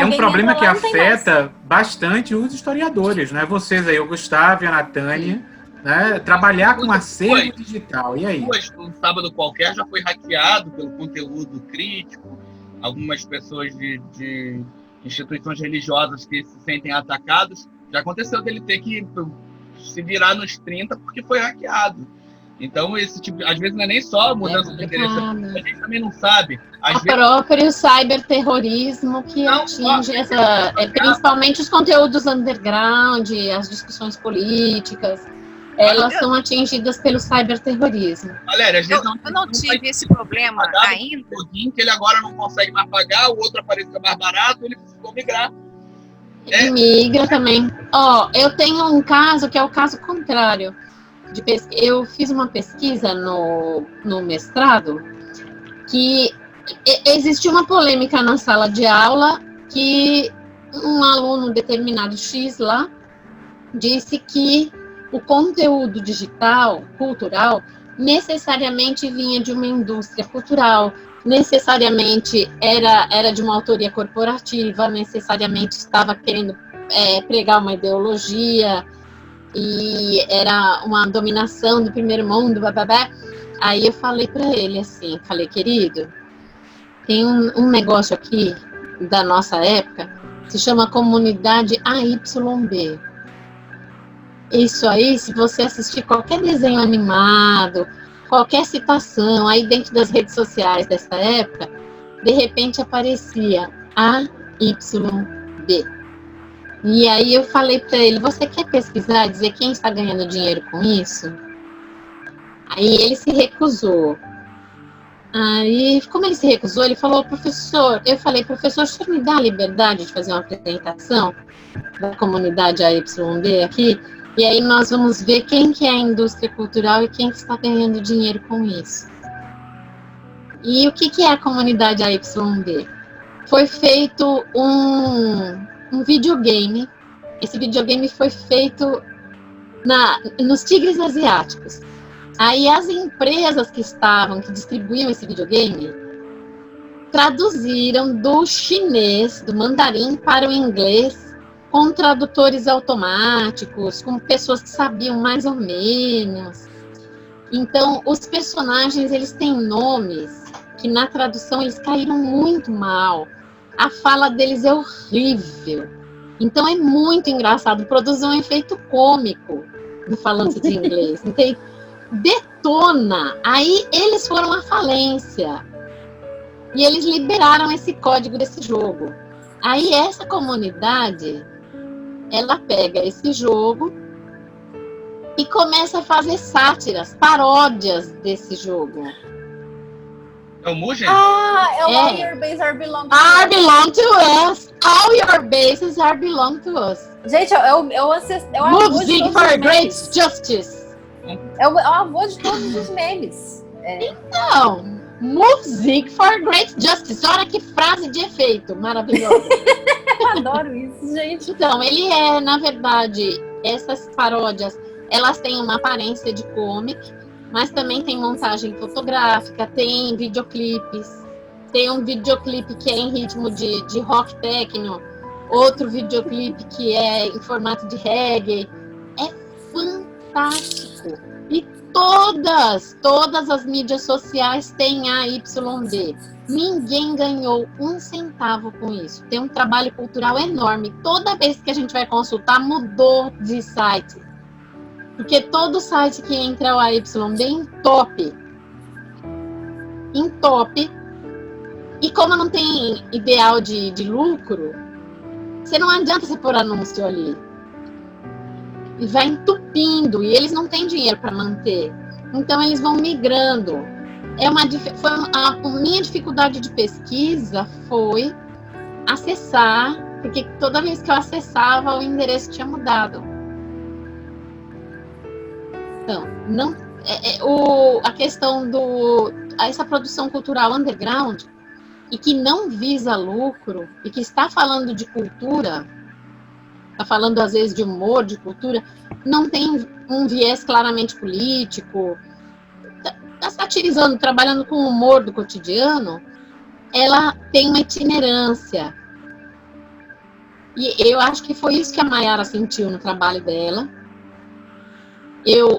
um problema que afeta bastante os historiadores, né? Vocês aí, o Gustavo e a Natânia, né? Trabalhar com acervo digital. E aí? Um sábado qualquer já foi hackeado pelo conteúdo crítico. Algumas pessoas de instituições religiosas que se sentem atacados. Já aconteceu dele ter que se virar nos 30 porque foi hackeado. Então, esse tipo, às vezes não é nem só mudança de endereço, a gente também não sabe. O próprio cyberterrorismo que atinge principalmente os conteúdos underground, as discussões políticas, elas são atingidas pelo cyberterrorismo. Valéria, às vezes eu não tive esse problema ainda. Que ele agora não consegue mais pagar, o outro apareceu mais barato, ele precisou migrar. Migra também. Eu tenho um caso que é o caso contrário. Eu fiz uma pesquisa no mestrado que existiu uma polêmica na sala de aula que um aluno determinado X lá disse que o conteúdo digital, cultural, necessariamente vinha de uma indústria cultural, necessariamente era de uma autoria corporativa, necessariamente estava querendo pregar uma ideologia e era uma dominação do primeiro mundo, blá, blá, blá. Aí eu falei para ele assim, querido, tem um negócio aqui da nossa época, se chama comunidade AYB. Isso aí, se você assistir qualquer desenho animado, qualquer citação aí dentro das redes sociais dessa época, de repente aparecia AYB. E aí eu falei para ele, você quer pesquisar, dizer quem está ganhando dinheiro com isso? Aí ele se recusou. Aí, como ele se recusou, ele falou, professor, eu falei, professor, o senhor me dá a liberdade de fazer uma apresentação da comunidade AYB aqui? E aí nós vamos ver quem que é a indústria cultural e quem que está ganhando dinheiro com isso. E o que é a comunidade AYB? Foi feito um videogame. Esse videogame foi feito nos tigres asiáticos. Aí as empresas que distribuíam esse videogame, traduziram do chinês, do mandarim, para o inglês, com tradutores automáticos, com pessoas que sabiam mais ou menos. Então, os personagens, eles têm nomes que na tradução eles caíram muito mal. A fala deles é horrível. Então, é muito engraçado. Produz um efeito cômico do falante de inglês. Então, detona. Aí, eles foram à falência. E eles liberaram esse código desse jogo. Aí, essa comunidade, ela pega esse jogo e começa a fazer sátiras, paródias desse jogo. É o Mugen? É o All Your Bases Are Belong to Are belong to us. All your bases are belong to us. Gente, Move Zig for great justice. É o avô de todos os memes. Então, Move Zig for great justice. Olha que frase de efeito maravilhosa. Eu adoro isso, gente. Então, ele na verdade, essas paródias, elas têm uma aparência de comic, mas também tem montagem fotográfica, tem videoclipes. Tem um videoclipe que é em ritmo de rock techno, outro videoclipe que é em formato de reggae. É fantástico. E todas as mídias sociais têm a YB. Ninguém ganhou um centavo com isso. Tem um trabalho cultural enorme. Toda vez que a gente vai consultar, mudou de site. Porque todo site que entra o AYB em top. E como não tem ideal de lucro, você não adianta você pôr anúncio ali. E vai entupindo. E eles não têm dinheiro para manter. Então eles vão migrando. A minha dificuldade de pesquisa foi acessar, porque toda vez que eu acessava, o endereço tinha mudado. Então, a questão essa produção cultural underground, e que não visa lucro, e que está falando de cultura, está falando às vezes de humor, de cultura, não tem um viés claramente político, está satirizando, trabalhando com o humor do cotidiano, ela tem uma itinerância. E eu acho que foi isso que a Maiara sentiu no trabalho dela.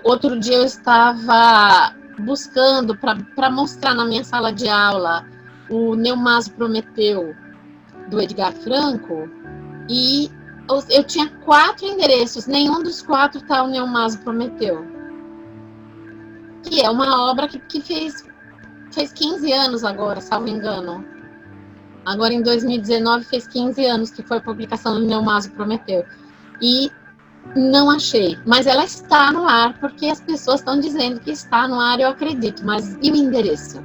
Outro dia eu estava buscando para mostrar na minha sala de aula o Neumaso Prometeu, do Edgar Franco, e eu tinha 4 endereços, nenhum dos 4 está o Neumaso Prometeu. Que é uma obra que fez 15 anos agora, salvo engano. Agora, em 2019, fez 15 anos que foi a publicação do Neumaso Prometeu. E não achei. Mas ela está no ar, porque as pessoas estão dizendo que está no ar, eu acredito. Mas e o endereço?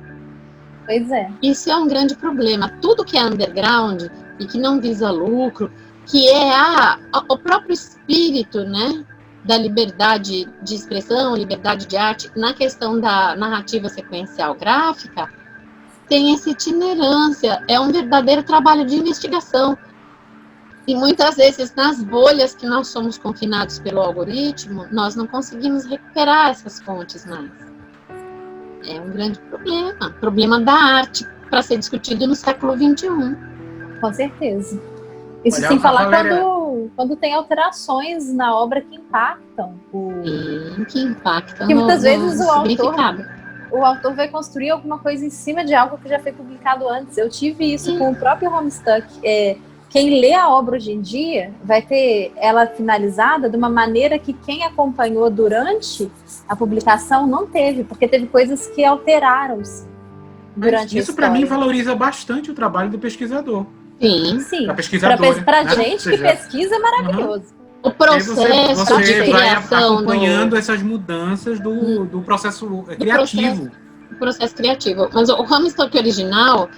Pois é. Isso é um grande problema. Tudo que é underground e que não visa lucro, que é o próprio espírito, né, da liberdade de expressão, liberdade de arte, na questão da narrativa sequencial gráfica, tem essa itinerância, é um verdadeiro trabalho de investigação. E muitas vezes, nas bolhas que nós somos confinados pelo algoritmo, nós não conseguimos recuperar essas fontes mais. É um grande problema da arte para ser discutido no século XXI. Com certeza. Isso Olha, sem falar Valéria, quando tem alterações na obra que impactam Que impactam Porque muitas vezes no significado. o autor vai construir alguma coisa em cima de algo que já foi publicado antes. Eu tive isso com o próprio Homestuck. Quem lê a obra hoje em dia vai ter ela finalizada de uma maneira que quem acompanhou durante a publicação não teve, porque teve coisas que alteraram-se durante isso para mim valoriza bastante o trabalho do pesquisador. Sim. Da pesquisadora. Para né? gente que pesquisa é maravilhoso. O processo você de vai criação acompanhando essas mudanças do processo criativo. O processo criativo. Mas o Homestuck original,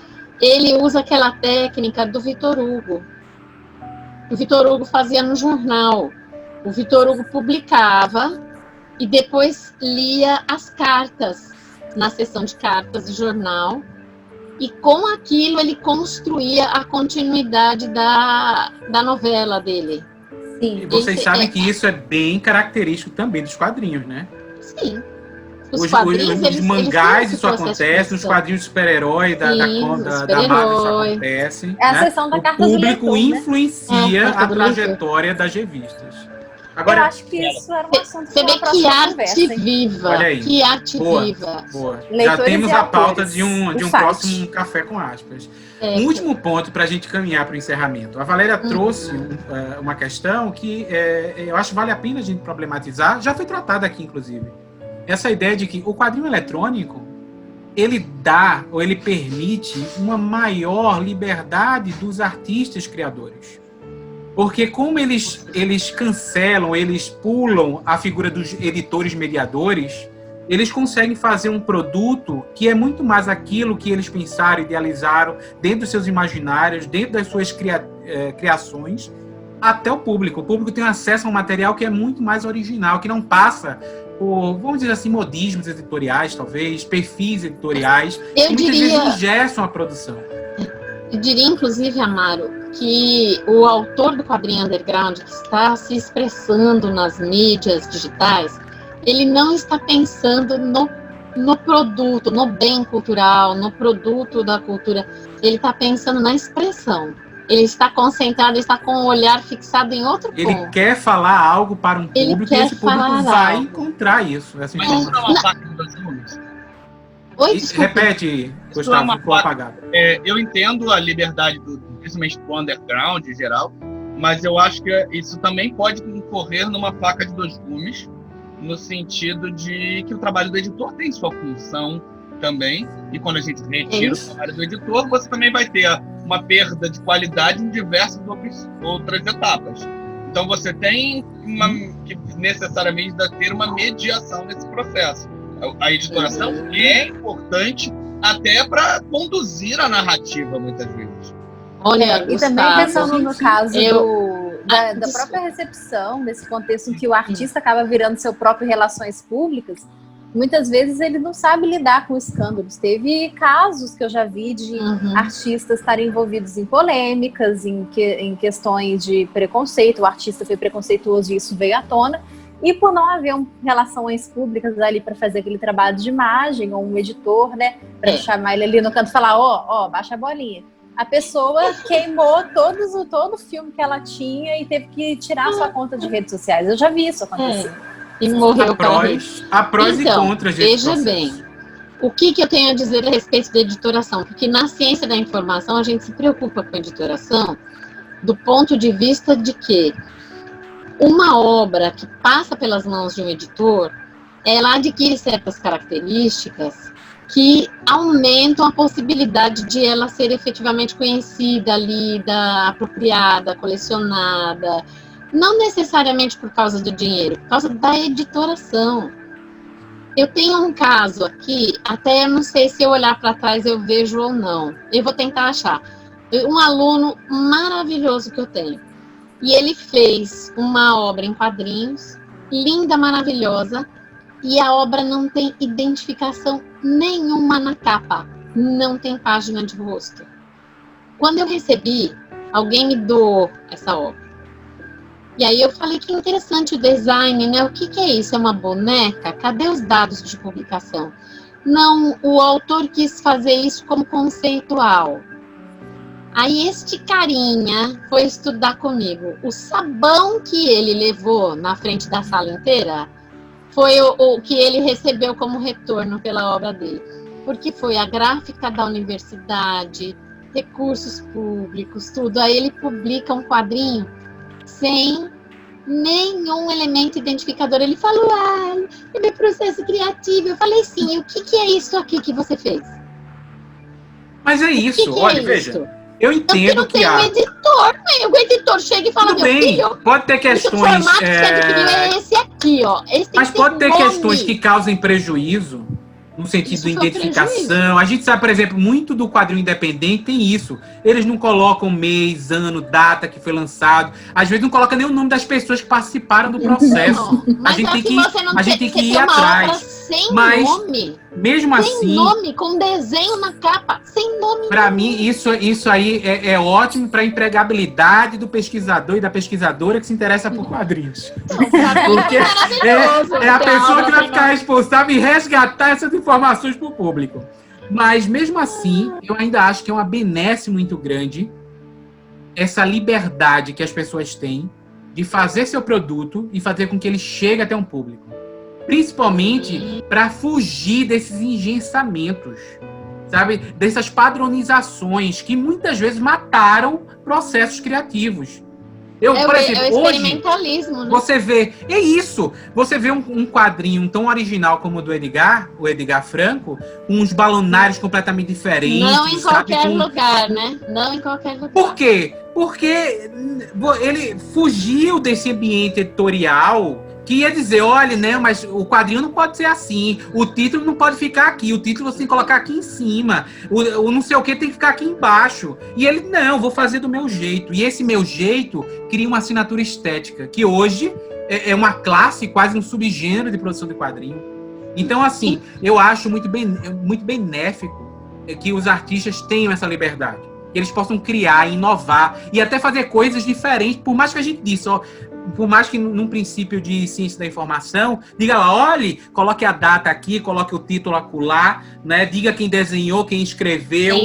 ele usa aquela técnica do Victor Hugo. O Victor Hugo fazia no jornal. O Victor Hugo publicava e depois lia as cartas na seção de cartas do jornal. E com aquilo ele construía a continuidade da novela dele. Sim. E vocês sabem que isso é bem característico também dos quadrinhos, né? Sim. Os quadrinhos, mangás isso acontece, nos quadrinhos de super-herói da Marvel isso acontece. É a né? sessão da carta O do público leitor, influencia a a trajetória das revistas. Agora, eu acho que isso era um assunto Você vê que arte viva. Olha aí. Que arte viva. Boa. Já Leitores temos e a pauta autores. de um O próximo Café com Aspas. Um último ponto para a gente caminhar para o encerramento. A Valéria trouxe uma questão que eu acho que vale a pena a gente problematizar. Já foi tratada aqui, inclusive. Essa ideia de que o quadrinho eletrônico ele dá ou ele permite uma maior liberdade dos artistas criadores. Porque como eles cancelam, eles pulam a figura dos editores mediadores, eles conseguem fazer um produto que é muito mais aquilo que eles pensaram, idealizaram, dentro dos seus imaginários, dentro das suas criações, até o público. O público tem acesso a um material que é muito mais original, que não passa por, vamos dizer assim, modismos editoriais, talvez, perfis editoriais, que muitas vezes engessam a produção. Eu diria, inclusive, Amaro, que o autor do quadrinho underground que está se expressando nas mídias digitais, ele não está pensando no produto, no bem cultural, no produto da cultura. Ele está pensando na expressão. Ele está concentrado, está com o olhar fixado em outro ponto. Ele quer falar algo para um público e esse público vai encontrar isso. Essa Mas isso não é uma faca de dois gumes? Oi, desculpa. Repete, Gustavo, ficou apagado. Eu entendo a liberdade, principalmente do underground em geral, mas eu acho que isso também pode incorrer numa faca de dois gumes, no sentido de que o trabalho do editor tem sua função também, e quando a gente retira o trabalho do editor, você também vai ter uma perda de qualidade em diversas outras etapas. Então você tem que necessariamente ter uma mediação nesse processo. A editoração é importante até para conduzir a narrativa, muitas vezes. Olha, e Gustavo, também pensando no caso da própria recepção, desse contexto em que o artista acaba virando seu próprio relações públicas, muitas vezes ele não sabe lidar com escândalos. Teve casos que eu já vi de artistas estarem envolvidos em polêmicas, em questões de preconceito. O artista foi preconceituoso e isso veio à tona. E por não haver relações públicas ali para fazer aquele trabalho de imagem, ou um editor, né, para chamar ele ali no canto e falar, ó, baixa a bolinha. A pessoa queimou todo o filme que ela tinha e teve que tirar a sua conta de redes sociais. Eu já vi isso acontecer. E morreu há prós e contras desse processo. Veja bem, o que eu tenho a dizer a respeito da editoração? Porque na ciência da informação a gente se preocupa com a editoração do ponto de vista de que uma obra que passa pelas mãos de um editor, ela adquire certas características que aumentam a possibilidade de ela ser efetivamente conhecida, lida, apropriada, colecionada, não necessariamente por causa do dinheiro, por causa da editoração. Eu tenho um caso aqui, até eu não sei se eu olhar para trás eu vejo ou não, eu vou tentar achar. Um aluno maravilhoso que eu tenho, e ele fez uma obra em quadrinhos, linda, maravilhosa, e a obra não tem identificação nenhuma na capa, não tem página de rosto. Quando eu recebi, alguém me doou essa obra. E aí eu falei que interessante o design, né? O que é isso? É uma boneca? Cadê os dados de publicação? Não, o autor quis fazer isso como conceitual. Aí este carinha foi estudar comigo. O sabão que ele levou na frente da sala inteira foi o que ele recebeu como retorno pela obra dele. Porque foi a gráfica da universidade, recursos públicos, tudo. Aí ele publica um quadrinho sem nenhum elemento identificador. Ele falou, é meu processo criativo. Eu falei, sim, o que é isso aqui que você fez? Mas é isso, que olha, é veja. isso? Eu entendo não que tem um editor, o editor chega e fala, Tudo meu bem, filho, pode ter o questões. formato que você adquiriu é esse aqui, ó. Esse tem Mas que pode ter nome. questões que causem prejuízo, no sentido Isso de foi identificação. A gente sabe, por exemplo, muito do quadrinho independente tem isso. Eles não colocam mês, ano, data que foi lançado. Às vezes não coloca nem o nome das pessoas que participaram do processo. Não, mas a gente tem que, você não a gente tem que você ir tem uma atrás. obra sem Mas, nome. Mesmo Sem assim, nome, com desenho na capa, sem nome. para mim, isso aí é ótimo para a empregabilidade do pesquisador e da pesquisadora que se interessa por quadrinhos. Porque é a pessoa que vai ficar responsável em resgatar essas informações para o público. Mas, mesmo assim, eu ainda acho que é uma benesse muito grande essa liberdade que as pessoas têm de fazer seu produto e fazer com que ele chegue até um público. Principalmente para fugir desses engessamentos, sabe? Dessas padronizações que muitas vezes mataram processos criativos. Por exemplo, é o experimentalismo, hoje, né? você vê... É isso! Você vê um quadrinho tão original como o do Edgar, o Edgar Franco, com uns balonários completamente diferentes. Não em sabe? qualquer lugar, né? Não em qualquer lugar. Por quê? Porque ele fugiu desse ambiente editorial que ia dizer, olha, né, mas o quadrinho não pode ser assim, o título não pode ficar aqui, o título você tem que colocar aqui em cima, o não sei o que tem que ficar aqui embaixo. E ele, não, vou fazer do meu jeito. E esse meu jeito cria uma assinatura estética, que hoje é uma classe, quase um subgênero de produção de quadrinho. Então, assim, eu acho muito benéfico que os artistas tenham essa liberdade. Que eles possam criar, inovar e até fazer coisas diferentes, por mais que a gente disse, ó, por mais que num princípio de ciência da informação, diga lá, olhe, coloque a data aqui, coloque o título acolá, né? Diga quem desenhou, quem escreveu.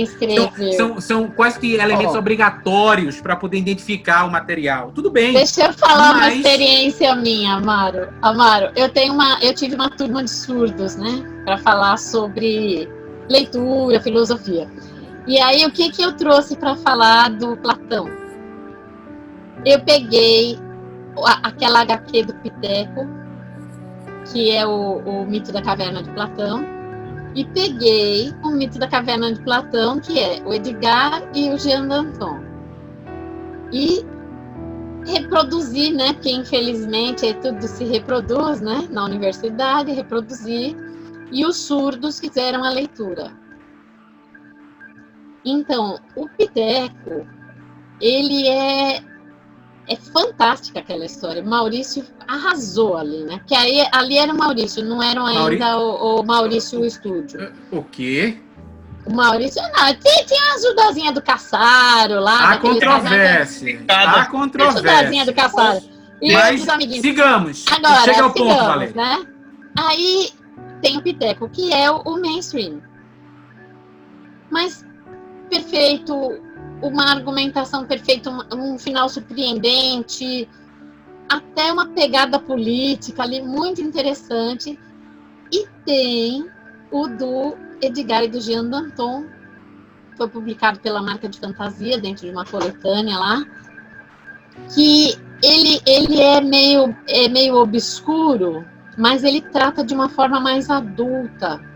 São quase que elementos obrigatórios para poder identificar o material. Tudo bem. Deixa eu falar uma experiência minha, Amaro. Amaro, eu tive uma turma de surdos, né? Para falar sobre leitura, filosofia. E aí, o que eu trouxe para falar do Platão? Eu peguei aquela HQ do Piteco, que é o mito da caverna de Platão, e peguei o mito da caverna de Platão, que é o Edgar e o Jean Danton. E reproduzi, né? Porque infelizmente tudo se reproduz, né? Na universidade, reproduzi, e os surdos fizeram a leitura. Então, o Piteco, ele é fantástica aquela história. Maurício arrasou ali, né? Porque ali era o Maurício, não era ainda o Maurício Estúdio. O quê? O Maurício, não, tinha a ajudazinha do Caçaro lá. Há controvérsia. Há controvérsia. A ajudazinha do Caçaro. E mas os amiguinhos. Sigamos. Agora, chega ao ponto, Valéria. Né? Aí tem o Piteco, que é o mainstream. Mas perfeito, uma argumentação perfeita, um final surpreendente, até uma pegada política ali muito interessante. E tem o do Edgar e do Jean Danton, foi publicado pela Marca de Fantasia, dentro de uma coletânea lá, que ele é meio obscuro, mas ele trata de uma forma mais adulta,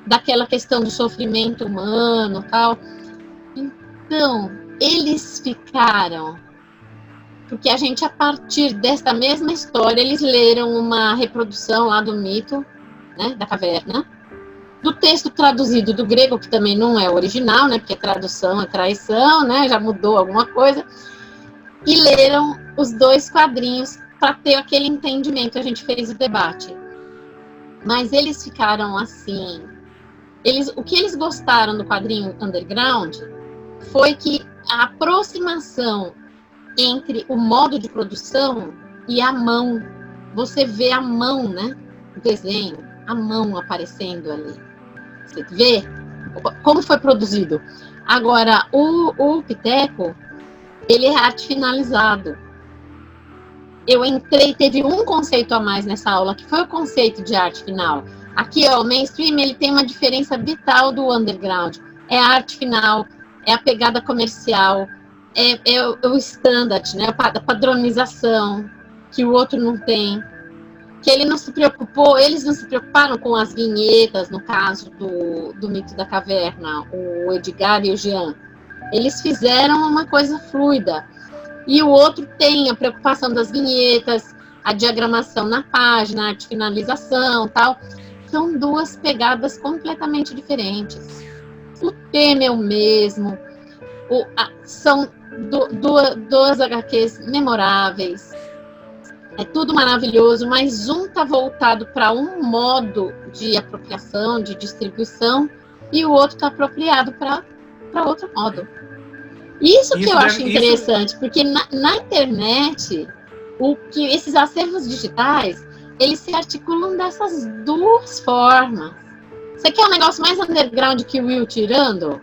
daquela questão do sofrimento humano e tal. Então, eles ficaram... Porque a gente, a partir desta mesma história, eles leram uma reprodução lá do mito, né, da caverna, do texto traduzido do grego, que também não é original, né, porque tradução é traição, né, já mudou alguma coisa, e leram os dois quadrinhos para ter aquele entendimento. A gente fez o debate. Mas eles ficaram assim... o que eles gostaram do quadrinho underground foi que a aproximação entre o modo de produção e a mão. Você vê a mão, né? O desenho, a mão aparecendo ali. Você vê como foi produzido. Agora, o Piteco, ele é arte finalizado. Eu entrei, teve um conceito a mais nessa aula, que foi o conceito de arte final. Aqui, ó, o mainstream, ele tem uma diferença vital do underground. É a arte final, é a pegada comercial, é o standard, né? A padronização, que o outro não tem. Que ele não se preocupou, eles não se preocuparam com as vinhetas, no caso do Mito da Caverna, o Edgar e o Jean. Eles fizeram uma coisa fluida. E o outro tem a preocupação das vinhetas, a diagramação na página, a arte finalização, tal. São duas pegadas completamente diferentes. O tema é o mesmo, são duas HQs memoráveis. É tudo maravilhoso, mas um está voltado para um modo de apropriação, de distribuição, e o outro está apropriado para outro modo. Isso que eu acho interessante, porque na internet, esses acervos digitais, eles se articulam dessas duas formas. Você quer um negócio mais underground que o Will tirando?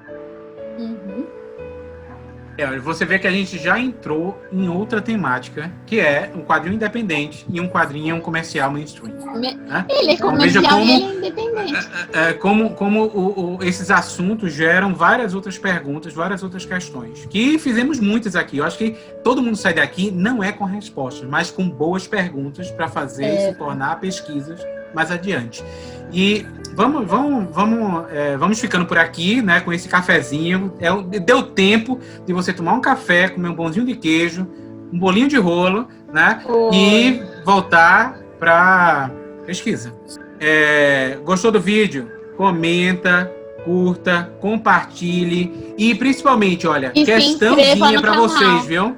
Você vê que a gente já entrou em outra temática, que é um quadrinho independente e um quadrinho comercial mainstream. Né? Ele é comercial e ele é independente. Como esses assuntos geram várias outras perguntas, várias outras questões. Que fizemos muitas aqui. Eu acho que todo mundo sai daqui não é com respostas, mas com boas perguntas para fazer e se tornar pesquisas mais adiante. E vamos ficando por aqui, né, com esse cafezinho. Deu tempo de você tomar um café, comer um pãozinho de queijo, um bolinho de rolo, né, e voltar para pesquisa. Gostou do vídeo? Comenta, curta, compartilhe e principalmente, olha, questãozinha para vocês, viu?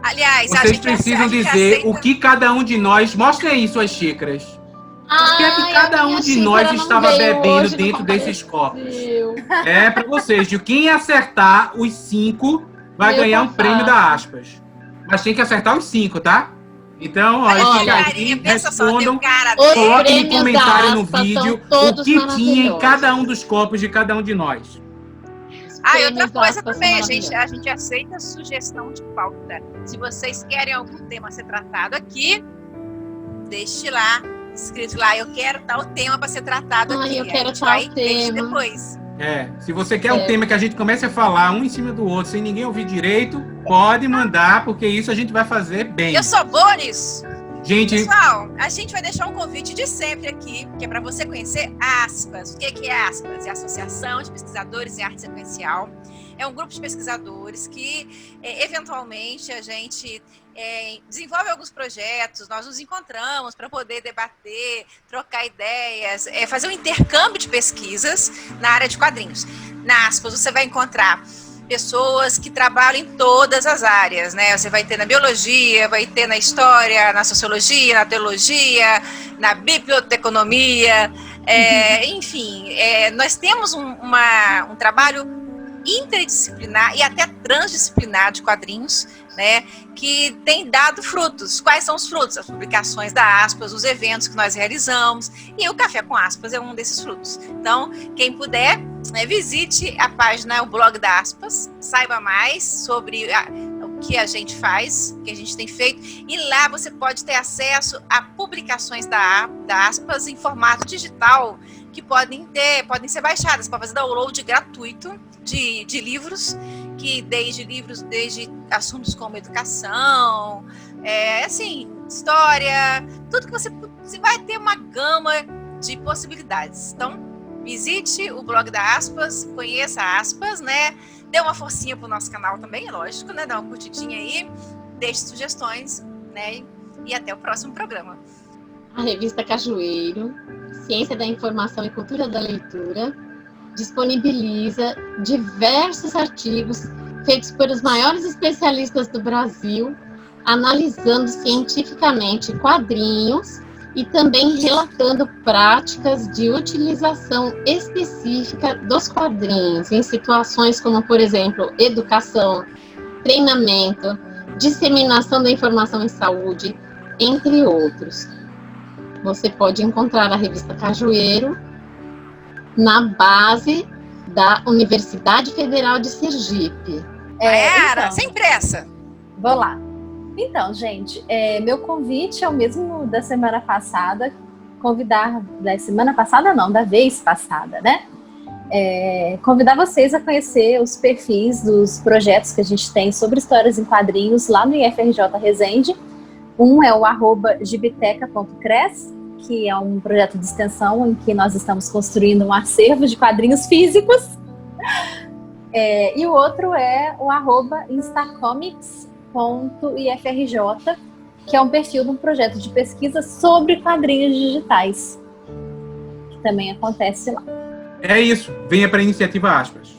Aliás, vocês precisam dizer o que cada um de nós... Mostra aí suas xícaras. O que é que cada um de nós estava bebendo dentro desses copos? É para vocês. De quem acertar os 5 vai ganhar um prêmio da Aspas. Mas tem que acertar os 5, tá? Então, olha, respondam, coloquem no comentário no vídeo o que tinha em cada um dos copos de cada um de nós. E outra coisa também, a gente aceita sugestão de pauta. Se vocês querem algum tema a ser tratado aqui, deixe lá. Escrito lá, eu quero tal tema para ser tratado aqui. Eu quero tal tema. Depois. Se você quer um tema que a gente comece a falar um em cima do outro, sem ninguém ouvir direito, pode mandar, porque isso a gente vai fazer bem. Eu sou boa nisso. Gente... Pessoal, a gente vai deixar um convite de sempre aqui, que é para você conhecer ASPAS. O que é ASPAS? É a Associação de Pesquisadores em Arte Sequencial. É um grupo de pesquisadores que, eventualmente, a gente desenvolve alguns projetos, nós nos encontramos para poder debater, trocar ideias, fazer um intercâmbio de pesquisas na área de quadrinhos. Na ASPAS, você vai encontrar pessoas que trabalham em todas as áreas, né? Você vai ter na biologia, vai ter na história, na sociologia, na teologia, na biblioteconomia, enfim, nós temos um trabalho interdisciplinar e até transdisciplinar de quadrinhos, né, que tem dado frutos. Quais são os frutos? As publicações da Aspas, os eventos que nós realizamos, e o Café com Aspas é um desses frutos. Então, quem puder, visite a página, o blog da Aspas, saiba mais sobre o que a gente faz, o que a gente tem feito, e lá você pode ter acesso a publicações da Aspas em formato digital, que podem ser baixadas, para fazer download gratuito de livros, desde assuntos como educação, história, tudo que você vai ter uma gama de possibilidades. Então, visite o blog da Aspas, conheça a Aspas, né? Dê uma forcinha pro nosso canal também, é lógico, né? Dá uma curtidinha aí, deixe sugestões, né? E até o próximo programa. A revista Cajueiro, Ciência da Informação e Cultura da Leitura, disponibiliza diversos artigos feitos por os maiores especialistas do Brasil, analisando cientificamente quadrinhos e também relatando práticas de utilização específica dos quadrinhos em situações como, por exemplo, educação, treinamento, disseminação da informação em saúde, entre outros. Você pode encontrar a revista Cajueiro na base da Universidade Federal de Sergipe. Mayara, então, sem pressa. Vou lá. Então, gente, meu convite é o mesmo da semana passada, da vez passada, né? Convidar vocês a conhecer os perfis dos projetos que a gente tem sobre histórias em quadrinhos lá no IFRJ Resende. Um é o @gibiteca.cres, que é um projeto de extensão em que nós estamos construindo um acervo de quadrinhos físicos. E o outro é o @instacomics.ifrj, que é um perfil de um projeto de pesquisa sobre quadrinhos digitais, que também acontece lá. É isso. Venha para a Iniciativa Aspas.